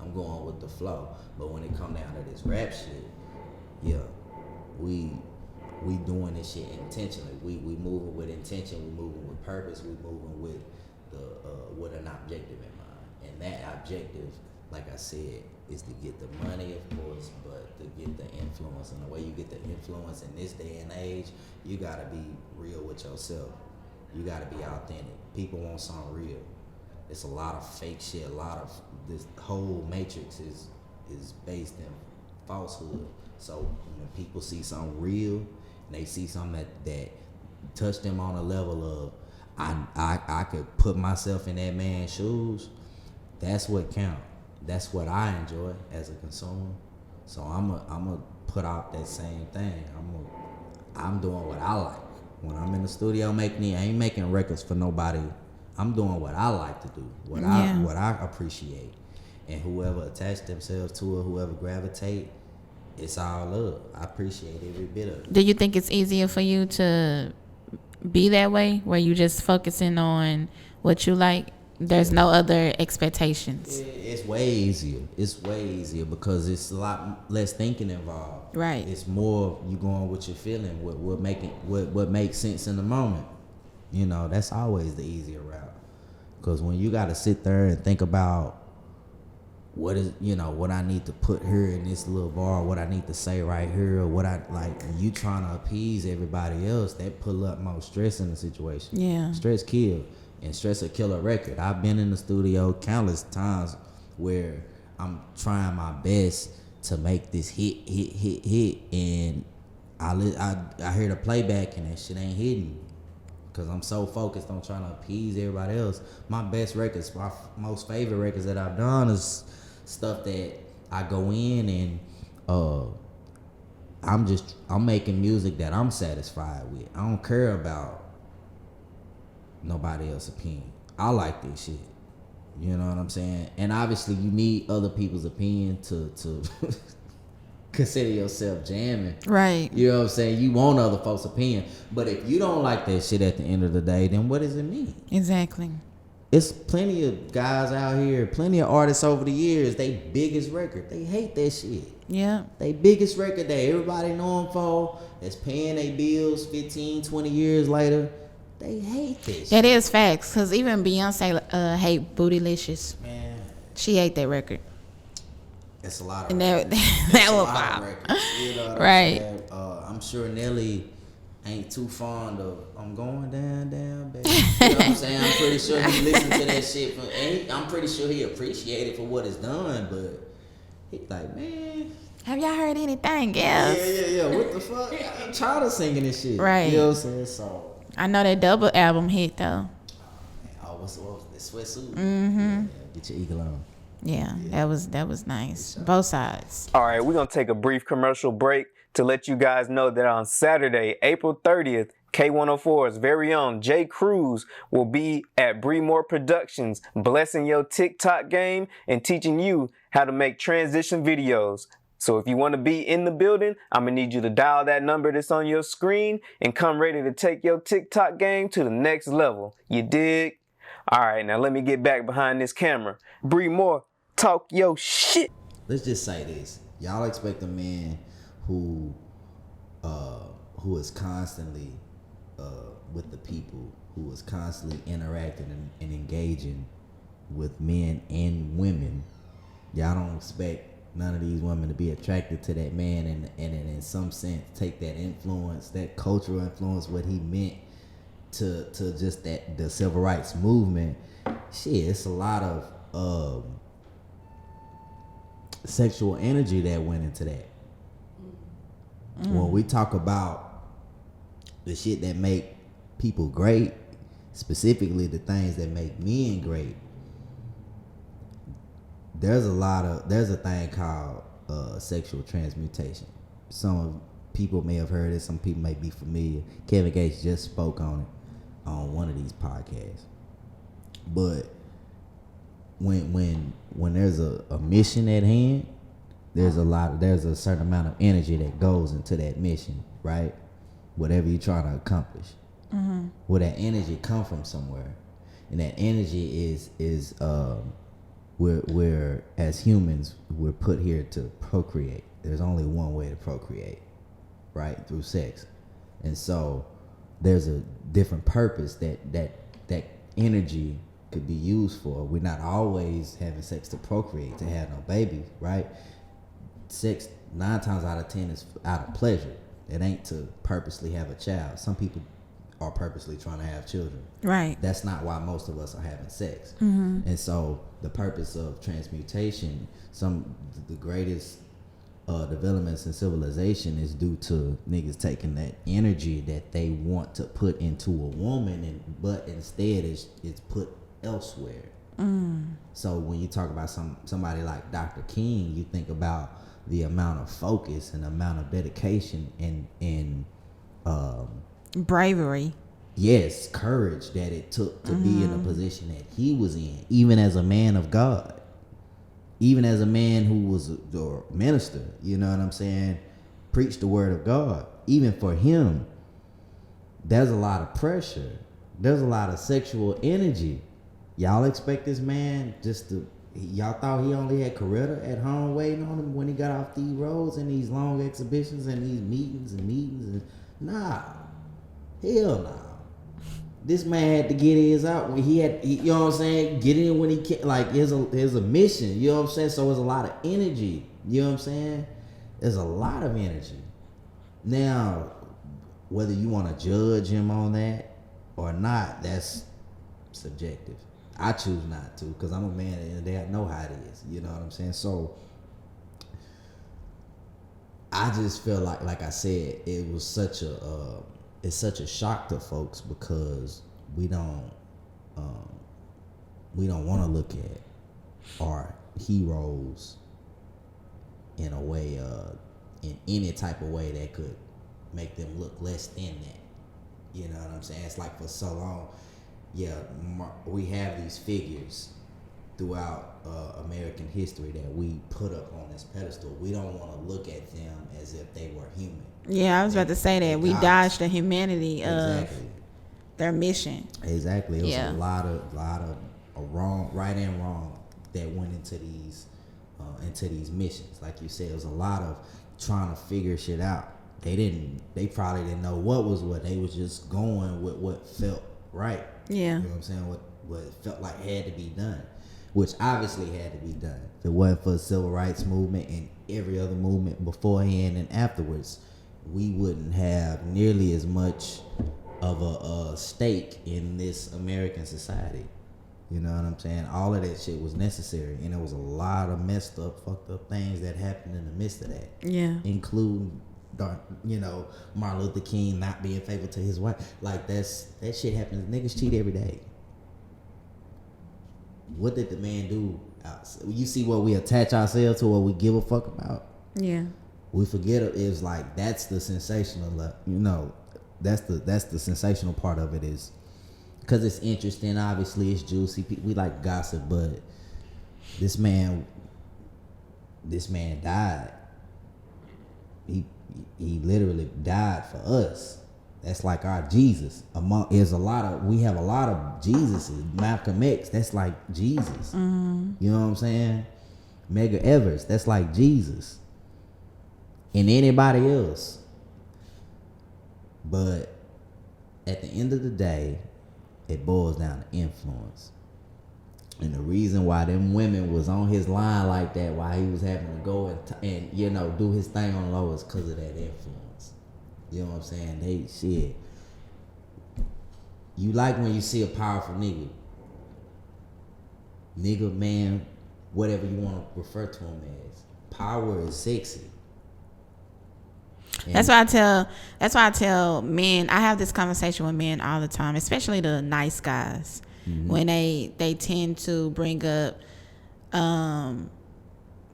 I'm going with the flow. But when it come down to this rap shit, yeah, we doing this shit intentionally. We moving with intention. We moving with purpose. We moving with with an objective in mind. And that objective, like I said, is to get the money, of course, but to get the influence. And the way you get the influence in this day and age, you gotta be real with yourself. You gotta be authentic. People want something real. It's a lot of fake shit. A lot of this whole matrix is based in falsehood. So when people see something real, and they see something that touch them on a level of I could put myself in that man's shoes, that's what count. That's what I enjoy as a consumer. So I'm a put out that same thing. I'm doing what I like. When I'm in the studio I ain't making records for nobody. I'm doing what I like to do, what I appreciate. And whoever attach themselves to it, whoever gravitate, it's all love. I appreciate every bit of it. Do you think it's easier for you to be that way, where you just focusing on what you like? There's no other expectations. It's way easier. It's way easier because it's a lot less thinking involved. Right. It's more you going with your feeling, what makes sense in the moment. You know, that's always the easier route. Because when you got to sit there and think about what I need to put here in this little bar, what I need to say right here, or what I like, when you trying to appease everybody else, that pull up more stress in the situation. Yeah. Stress kill, and stress will kill a record. I've been in the studio countless times where I'm trying my best to make this hit, and I hear the playback and that shit ain't hitting. Cause I'm so focused on trying to appease everybody else. My best records, my most favorite records that I've done is stuff that I go in and I'm making music that I'm satisfied with. I don't care about nobody else's opinion. I like this shit. You know what I'm saying? And obviously you need other people's opinion to consider yourself jamming. Right. You know what I'm saying? You want other folks' opinion. But if you don't like that shit at the end of the day, then what does it mean? Exactly. It's plenty of guys out here, plenty of artists over the years, they biggest record, they hate that shit. Yeah. They biggest record that everybody know them for, that's paying their bills 15, 20 years later, they hate this shit. That is facts. Because even Beyonce hate Bootylicious. Man. She hate that record. It's a lot of And records. that a was lot of wild. records. You know what Right. I'm saying? I'm sure Nelly ain't too fond of I'm going down, baby. You know what I'm saying? I'm pretty sure he listened to that shit. I'm pretty sure he appreciated for what it's done, but he like, man. Have y'all heard anything else? Yeah. What the fuck? I'm tired of singing this shit. Right. You know what I'm saying? So. I know that double album hit though. What's the sweatsuit? Mm-hmm. Yeah, get your eagle on. Yeah, that was nice. Both sides. All right, we're going to take a brief commercial break to let you guys know that on Saturday, April 30th, K104's very own Jay Cruz will be at Bree Productions, blessing your TikTok game and teaching you how to make transition videos. So if you want to be in the building, I'm going to need you to dial that number that's on your screen and come ready to take your TikTok game to the next level. You dig? All right, now let me get back behind this camera. Bree Moore, talk your shit. Let's just say this. Y'all expect a man who is constantly with the people, who is constantly interacting and engaging with men and women. Y'all don't expect none of these women to be attracted to that man and in some sense take that influence, that cultural influence, what he meant to just that the civil rights movement. Shit, it's a lot of sexual energy that went into that. When we talk about the shit that make people great, specifically the things that make men great, there's a thing called sexual transmutation. Some people may have heard it, some people may be familiar. Kevin Gates just spoke on it on one of these podcasts. But when there's a mission at hand, there's a certain amount of energy that goes into that mission, right? Whatever you're trying to accomplish. Mm-hmm. Well, that energy come from somewhere, and that energy is we're as humans, we're put here to procreate. There's only one way to procreate, right? Through sex. And so there's a different purpose that energy could be used for. We're not always having sex to procreate, to have no babies, right? Sex 9 times out of 10 is out of pleasure. It ain't to purposely have a child. Some people are purposely trying to have children. Right. That's not why most of us are having sex. Mm-hmm. And so the purpose of transmutation, the greatest developments in civilization is due to niggas taking that energy that they want to put into a woman, but instead it's put elsewhere. So when you talk about somebody like Dr. King, you think about the amount of focus and amount of dedication and bravery. Yes, courage that it took to be in a position that he was in, even as a man of God, even as a man who was a minister, you know what I'm saying, preached the word of God. Even for him, there's a lot of pressure. There's a lot of sexual energy. Y'all expect this man y'all thought he only had Coretta at home waiting on him when he got off these roads and these long exhibitions and these meetings and nah. Hell nah. This man had to get his out when you know what I'm saying, get in when he can. Like, here's a mission, you know what I'm saying? So there's a lot of energy, you know what I'm saying? There's a lot of energy. Now, whether you want to judge him on that or not, that's subjective. I choose not to, because I'm a man and they know how it is, you know what I'm saying? So I just feel like I said, it was such a shock to folks because we don't want to look at our heroes in a way, in any type of way that could make them look less than that. You know what I'm saying? It's like for so long, we have these figures throughout American history that we put up on this pedestal. We don't want to look at them as if they were human. Yeah, I was about to say that. We dodged the humanity of their mission. Exactly. It was a lot of wrong, right and wrong that went into these missions. Like you said, it was a lot of trying to figure shit out. They probably didn't know what was what. They was just going with what felt right. Yeah. You know what I'm saying? What it felt like had to be done, which obviously had to be done. If it wasn't for the civil rights movement and every other movement beforehand and afterwards, we wouldn't have nearly as much of a stake in this American society. You know what I'm saying? All of that shit was necessary, and there was a lot of messed up, fucked up things that happened in the midst of that. Yeah. Including, Martin Luther King not being faithful to his wife. Like, that shit happens. Niggas cheat every day. What did the man do? You see what we attach ourselves to, what we give a fuck about? Yeah. We forget it is like, that's the sensational, that's the sensational part of it, is because it's interesting. Obviously, it's juicy. We like gossip, but this man died. He literally died for us. That's like our Jesus. We have a lot of Jesuses. Malcolm X, that's like Jesus. You know what I'm saying? Medgar Evers, that's like Jesus. And anybody else. But at the end of the day, it boils down to influence. And the reason why them women was on his line like that, why he was having to go and do his thing on the low, is because of that influence. You know what I'm saying? Shit. You like when you see a powerful nigga, man, whatever you want to refer to him as. Power is sexy. And That's why I tell men. I have this conversation with men all the time, especially the nice guys. Mm-hmm. When they tend to bring up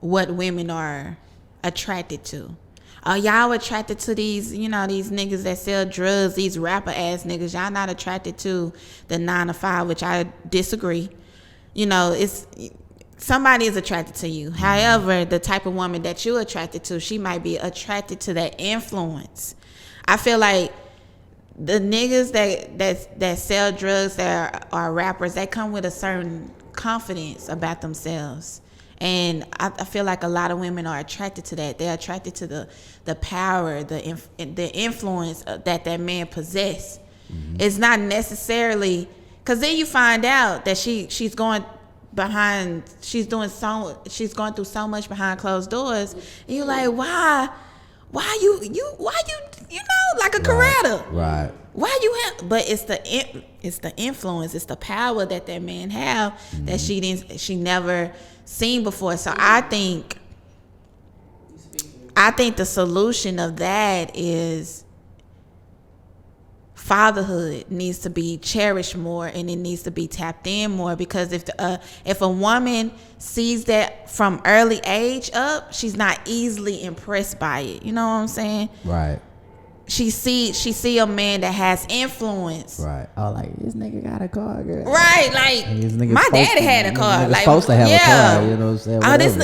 what women are attracted to. Y'all attracted to these niggas that sell drugs, these rapper ass niggas. Y'all not attracted to the 9-to-5, which I disagree. It's somebody is attracted to you. Mm-hmm. However, the type of woman that you're attracted to, she might be attracted to that influence. I feel like the niggas that sell drugs, that are rappers, they come with a certain confidence about themselves. And I feel like a lot of women are attracted to that. They're attracted to the power, the influence that man possess. Mm-hmm. It's not necessarily, because then you find out that she's going through so much behind closed doors, and you're like, why you like a Coretta, right? Why you have? But it's the influence, it's the power that man have, mm-hmm. that she never seen before. So I think I think the solution of that is fatherhood needs to be cherished more, and it needs to be tapped in more, because if a woman sees that from early age up, she's not easily impressed by it. You know what I'm saying? Right. She see a man that has influence. Right. Oh, like, this nigga got a car, girl. Right, like This nigga my supposed daddy to- had a this car. nigga Like, supposed to have a car, you know what I'm saying? Oh, Whatever,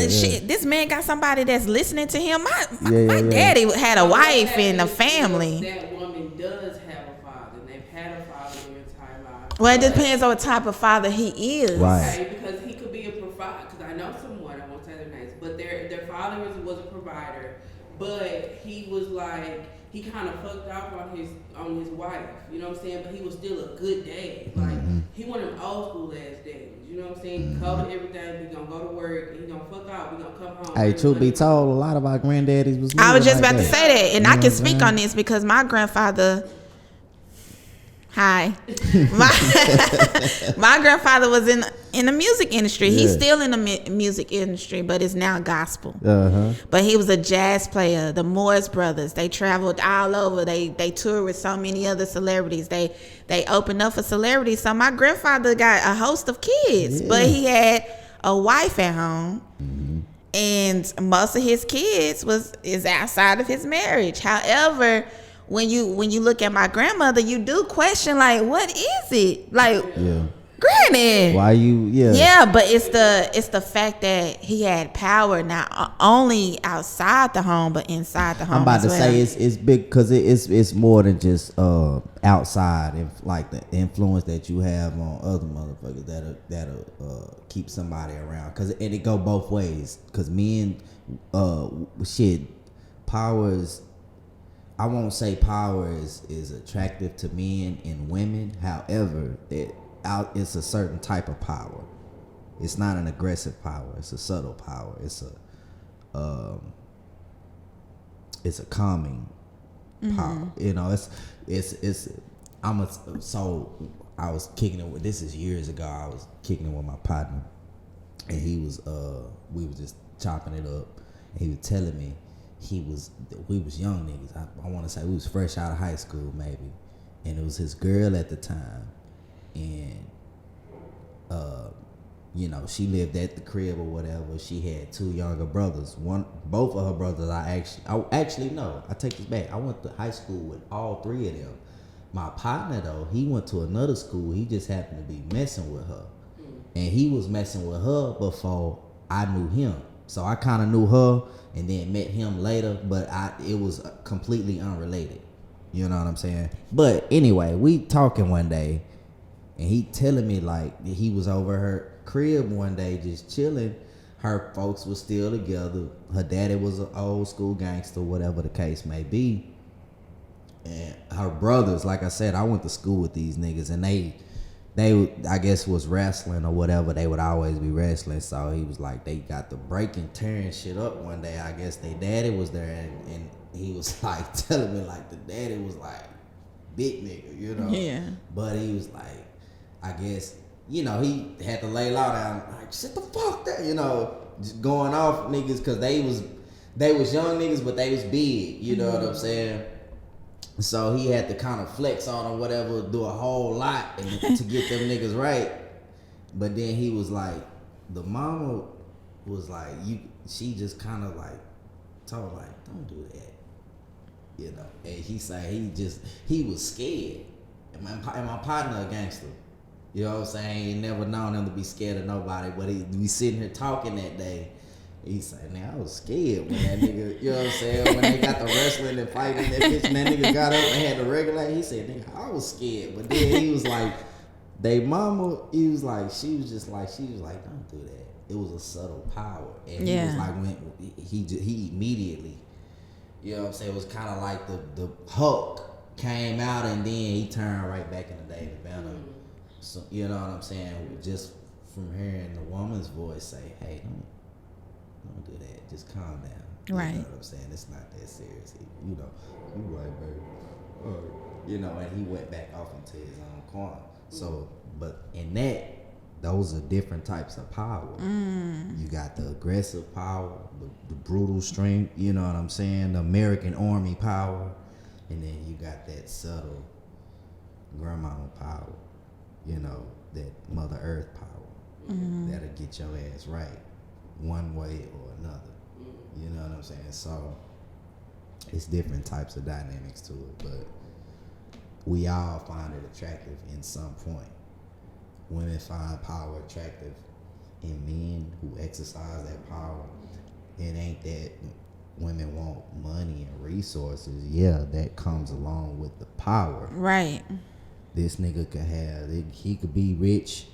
this man got somebody that's listening to him. My Yeah. daddy had a wife and a That family. That woman does have a father, and they've had a father their entire life. Well, it depends on what type of father he is. Right. Okay, because he could be a provider. Because I know someone, I won't say their names, but their father was a provider, but he was like, he kind of fucked off on his wife. You know what I'm saying? But he was still a good dad. Like he one of them old school ass dads. You know what I'm saying? Covered everything. He gonna go to work. He gonna fuck out. We gonna come home. Hey, truth be told, a lot of our granddaddies was. I was living just like about to that. say that, and You know I what can I'm speak saying? on this because my grandfather. Hi, my grandfather was in the music industry. He's Yeah. still in the music industry, but it's now gospel. Uh-huh. But he was a jazz player. The Morris brothers, they traveled all over. They toured with so many other celebrities. They opened up for celebrities. So my grandfather got a host of kids, Yeah. but he had a wife at home. And most of his kids is outside of his marriage. However, when you look at my grandmother, you do question, like, what is it? Like, Yeah. granny. Why you? Yeah. Yeah, but it's the fact that he had power not only outside the home but inside the home. I'm about to as well. say it's big because it's more than just outside, and like the influence that you have on other motherfuckers that'll keep somebody around. And it go both ways. Cause men, power is. I won't say power is attractive to men and women. However, it's a certain type of power. It's not an aggressive power. It's a subtle power. It's a calming power. You know, I was kicking it with, this is years ago. I was kicking it with my partner, and he was we was just chopping it up, and he was telling me we was young niggas. I want to say we was fresh out of high school maybe, and it was his girl at the time, and you know, she lived at the crib or whatever. She had two younger brothers. Both of her brothers, I take this back. I went to high school with all three of them. My partner though, he went to another school. He just happened to be messing with her, and he was messing with her before I knew him. So I kind of knew her and then met him later, but it was completely unrelated. You know what I'm saying? But anyway, we talking one day, and he telling me like he was over her crib one day just chilling. Her folks was still together. Her daddy was an old school gangster, whatever the case may be. And her brothers, like I said, I went to school with these niggas, and they I guess was wrestling or whatever. They would always be wrestling. So he was like, they got the breaking, tearing shit up one day. I guess their daddy was there, and he was like telling me like the daddy was like big nigga, you know. Yeah. But he was like, I guess, you know, he had to lay low down, like, shut the fuck down, you know, just going off niggas, because they was young niggas, but they was big, you know what I'm saying? So he had to kind of flex on them, whatever, do a whole lot to get them niggas right. But then he was like, the mama was like, she just kind of like told like, don't do that, you know. And he said he was scared. And my partner a gangster. You know what I'm saying? He never known him to be scared of nobody, but we sitting here talking that day. He said, "Man, I was scared when that nigga, you know what I'm saying? When they got the wrestling and fighting that bitch, and that nigga got up and had to regulate." He said, "Nigga, I was scared." But then he was like, they mama, she was like, "Don't do that." It was a subtle power, and he was like, when he immediately, you know what I'm saying? It was kind of like the Hulk came out, and then he turned right back into David Banner. So you know what I'm saying? Just from hearing the woman's voice say, "Hey, don't do that. Just calm down." Right. You know what I'm saying? It's not that serious. You know, you right, baby. You know, and he went back off into his own corner. So, but in that, those are different types of power. You got the aggressive power, the brutal strength, you know what I'm saying? The American Army power. And then you got that subtle grandmama power, you know, that Mother Earth power. That'll get your ass right one way or another. You know what I'm saying? So it's different types of dynamics to it, but we all find it attractive in some point. Women find power attractive in men who exercise that power. It ain't that women want money and resources. Yeah, that comes along with the power. Right. This nigga could have, he could be rich.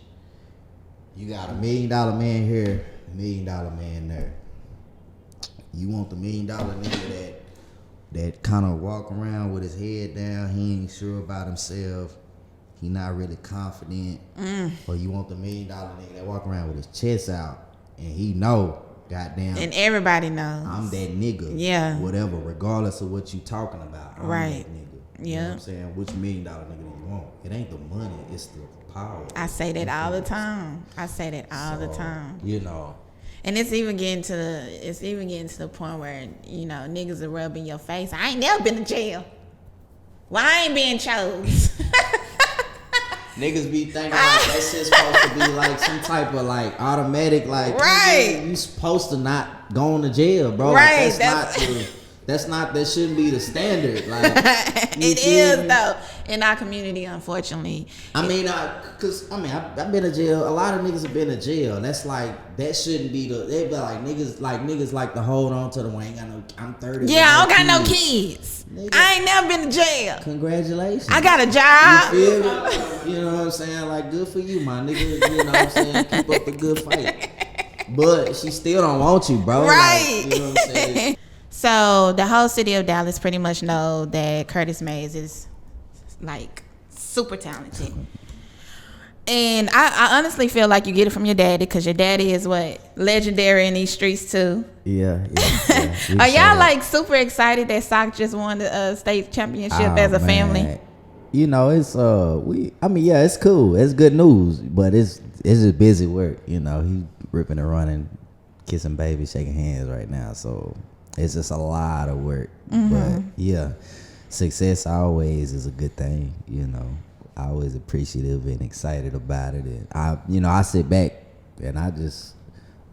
You got $1 million man here, $1 million man there. You want the $1 million nigga that kind of walk around with his head down. He ain't sure about himself. He not really confident. Or you want the $1 million nigga that walk around with his chest out and he know, goddamn. And everybody knows. I'm that nigga. Yeah. Whatever, regardless of what you talking about. I'm Right. that nigga. Yeah. You know what I'm saying? Which $1 million nigga do you want? It ain't the money, it's the power. I say that all the time. I say that all the time. You know. And it's even getting to the point where, you know, niggas are rubbing your face. I ain't never been to jail. Well, I ain't being chose. Niggas be thinking like that shit's supposed to be like some type of like automatic, like, right. You supposed to not go to jail, bro. Right. Like, that shouldn't be the standard. Like, it is though in our community, unfortunately. I mean, I've been to jail. A lot of niggas have been to jail. That's like, that shouldn't be they be like niggas like to hold on to the one. Ain't got no. I'm 30. Yeah, I don't got no kids. Nigga, I ain't never been to jail. Congratulations. I got a job. You feel me? You know what I'm saying? Like, good for you, my nigga. You know what I'm saying? Keep up the good fight. But she still don't want you, bro. Right. Like, you know what I'm saying? So the whole city of Dallas pretty much know that Curtis Mayz is like super talented. And I honestly feel like you get it from your daddy, because your daddy is what, legendary in these streets too. Yeah. Are y'all like super excited that Sock just won the state championship as a family? You know, it's it's cool. It's good news, but it's just busy work. You know, he ripping and running, kissing babies, shaking hands right now. So it's just a lot of work. But yeah, success always is a good thing. You know, I always appreciative and excited about it. And I sit back and I just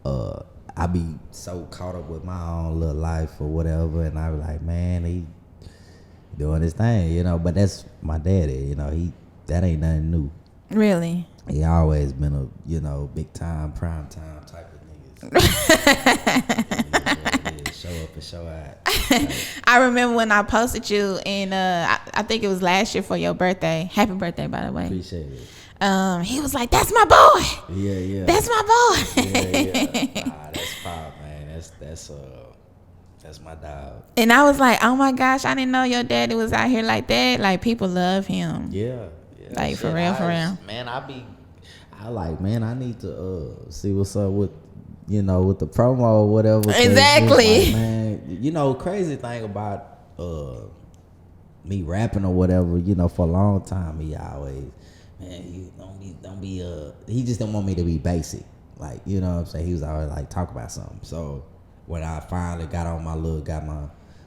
I be so caught up with my own little life or whatever, and I be like, man, he doing his thing, you know. But that's my daddy, you know. That ain't nothing new. Really? He always been a big time, prime time type of niggas. Show up and show out. I remember when I posted you, and I think it was last year for your birthday. Happy birthday, by the way. Appreciate it. He was like, "That's my boy." Yeah. That's my boy. Yeah. Nah, that's pop, man. That's my dog. And I was like, "Oh my gosh, I didn't know your daddy was out here like that." Like, people love him. Yeah. Like, for real. Man, I need to see what's up with, with the promo or whatever. Exactly. Like, man, crazy thing about me rapping or whatever, for a long time, he always, man, you don't be he just didn't want me to be basic. Like, you know what I'm saying? He was always like, talk about something. So when I finally got my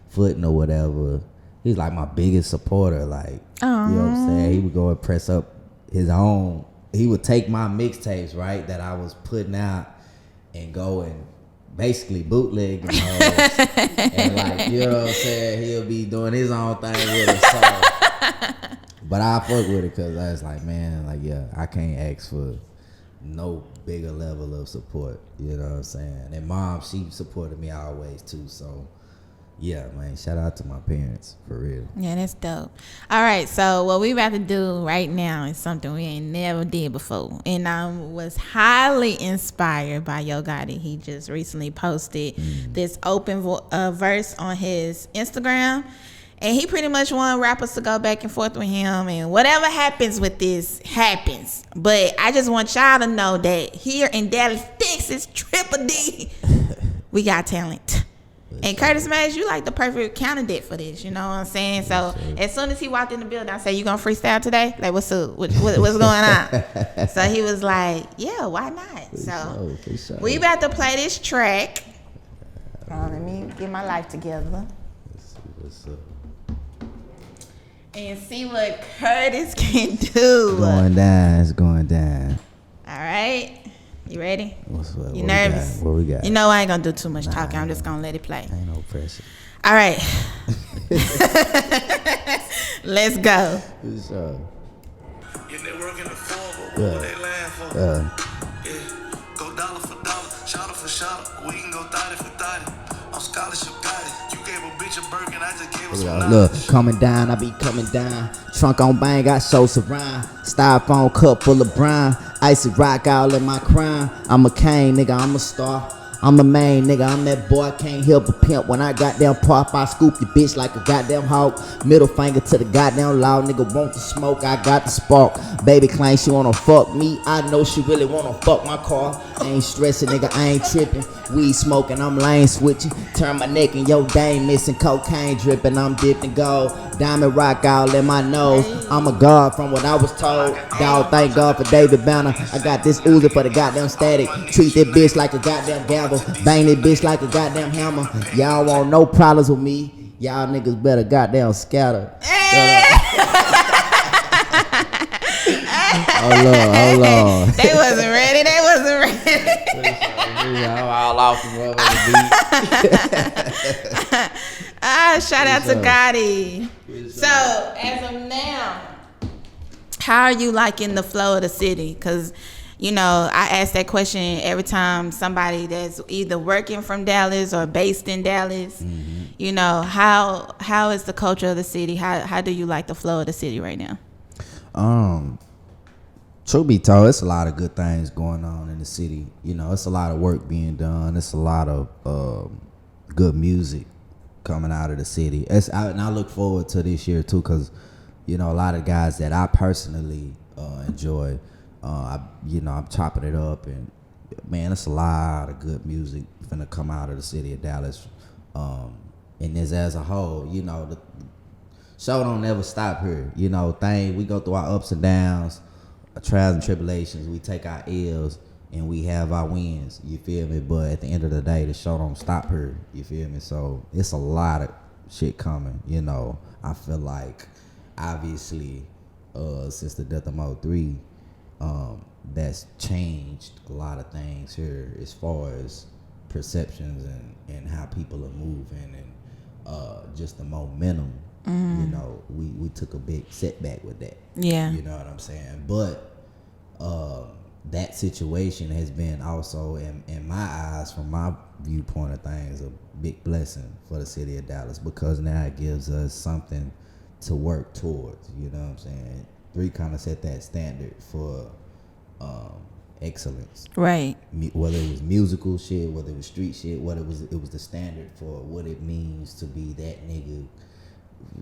footing or whatever, he's like my biggest supporter. Like, you know what I'm saying? He would go and press up his own. He would take my mixtapes, right, that I was putting out, and go and basically bootleg them hoes. And like, you know what I'm saying? He'll be doing his own thing with it. So, but I fuck with it because I was like, man, like, yeah, I can't ask for no bigger level of support. You know what I'm saying? And mom, she supported me always too. So yeah, man, shout out to my parents, for real. Yeah, that's dope. All right, so what we about to do right now is something we ain't never did before. And I was highly inspired by Yo Gotti. He just recently posted this open verse on his Instagram. And he pretty much want rappers to go back and forth with him. And whatever happens with this, happens. But I just want y'all to know that here in Dallas, Texas, Triple D, we got talent. And Curtis Mayz, you like the perfect candidate for this. You know what I'm saying? So as soon as he walked in the building, I said, "You gonna freestyle today? Like, what's up? What's going on?" So he was like, "Yeah, why not?" So we about to play this track. Let me get my life together. Let's see what's up. And see what Curtis can do. Going down. It's going down. All right. You ready? What's up? You nervous? What we got? You know I ain't gonna do too much talking. I'm just gonna let it play. Ain't no pressure. All right. Let's go. What's up? Yeah, they working the forward, Yeah. what they laugh for. Yeah. Yeah, go dollar for dollar, shotter for shotter. We can go 30 for 30. On scholarship, got it. You gave a bitch a Birkin, I just gave her some Look, knowledge. coming down, I be coming down. Trunk on bang, got so surround. Styrofoam cup full of brine. Icy rock all in my crime. I'm a king, nigga, I'm a star. I'm the main nigga, I'm that boy, I can't help a pimp. When I goddamn pop, I scoop your bitch like a goddamn hawk. Middle finger to the goddamn law, nigga want the smoke, I got the spark. Baby claim she wanna fuck me, I know she really wanna fuck my car. I ain't stressing, nigga, I ain't tripping. Weed smoking, I'm lane switching. Turn my neck and yo dame missing. Cocaine dripping, I'm dipped in gold. Diamond rock all in my nose. I'm a god from what I was told. Dog, thank God for David Banner. I got this Uzi for the goddamn static. Treat that bitch like a goddamn gavel. Bang that bitch like a goddamn hammer. Y'all want no problems with me. Y'all niggas better goddamn scatter. Hold on. They wasn't ready. I'm all off the beat. Shout out to Gotti. So, as of now, how are you liking the flow of the city? Because, you know, I ask that question every time somebody that's either working from Dallas or based in Dallas. Mm-hmm. You know, how is the culture of the city? How do you like the flow of the city right now? Truth be told, it's a lot of good things going on in the city. You know, it's a lot of work being done. It's a lot of good music coming out of the city. And I look forward to this year too, because you know a lot of guys that I personally enjoy. I'm chopping it up, and man, it's a lot of good music finna come out of the city of Dallas. And as a whole, you know, the show don't never stop here. You know, we go through our ups and downs, our trials and tribulations. We take our L's and we have our wins. You feel me? But at the end of the day, the show don't stop here. You feel me? So it's a lot of shit coming. You know, I feel like obviously since the death of Mo 3, that's changed a lot of things here as far as perceptions and how people are moving and just the momentum. You know, we took a big setback with that. Yeah. You know what I'm saying? But that situation has been also, in my eyes, from my viewpoint of things, a big blessing for the city of Dallas, because now it gives us something to work towards. You know what I'm saying? 3 kind of set that standard for excellence. Right. Whether it was musical shit, whether it was street shit, whether it was the standard for what it means to be that nigga.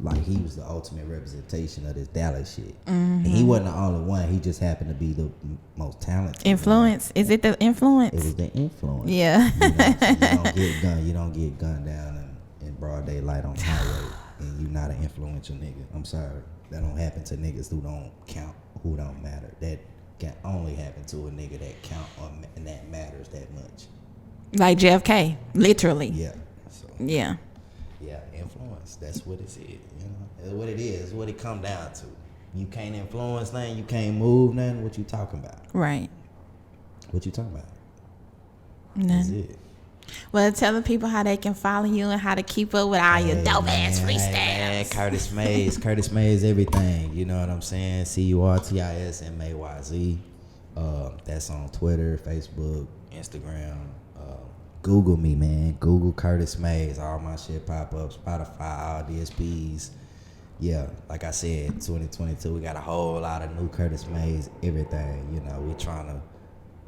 Like, he was the ultimate representation of this Dallas shit. And he wasn't the only one. He just happened to be the most talented. Influence. Is it the influence? It was the influence. Yeah. You don't get gunned down in broad daylight on the highway, and you not an influential nigga. I'm sorry. That don't happen to niggas who don't count, who don't matter. That can only happen to a nigga that count and that matters that much. Like JFK, literally. Yeah. So. Yeah. Yeah, influence. That's what it is. You know, that's what it is. It's what it come down to. You can't influence nothing. You can't move nothing. What you talking about? Right. What you talking about? None. That's it. Well, tell the people how they can follow you and how to keep up with all your dope ass freestyles. Man, Curtis Mayz. Curtis Mayz everything. You know what I'm saying? CurtisMayz. That's on Twitter, Facebook, Instagram. Google me, man. Google Curtis Mayz. All my shit pop up. Spotify, all DSPs. Yeah, like I said, 2022, we got a whole lot of new Curtis Mayz, everything. You know, we trying to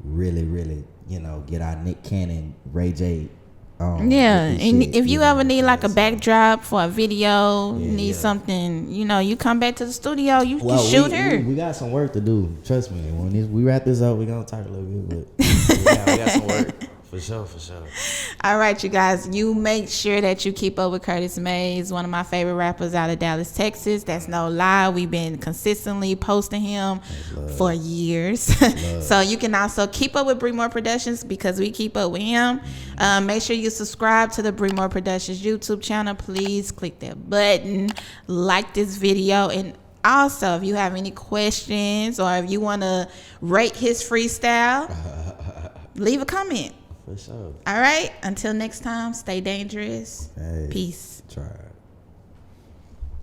really, really, you know, get our Nick Cannon, Ray J. Yeah, and shit, if you know, ever need like a so- backdrop for a video, need yeah. something, you know, you come back to the studio, you Well, can shoot her. We got some work to do. Trust me. When we wrap this up, we're gonna talk a little bit, but we got some work For sure. All right, you guys. You make sure that you keep up with Curtis Mayz, one of my favorite rappers out of Dallas, Texas. That's no lie. We've been consistently posting him for years. So you can also keep up with Bree More Productions because we keep up with him. Make sure you subscribe to the Bree More Productions YouTube channel. Please click that button, like this video, and also if you have any questions or if you want to rate his freestyle, leave a comment. For sure. All right. Until next time, stay dangerous. Hey, Peace. try.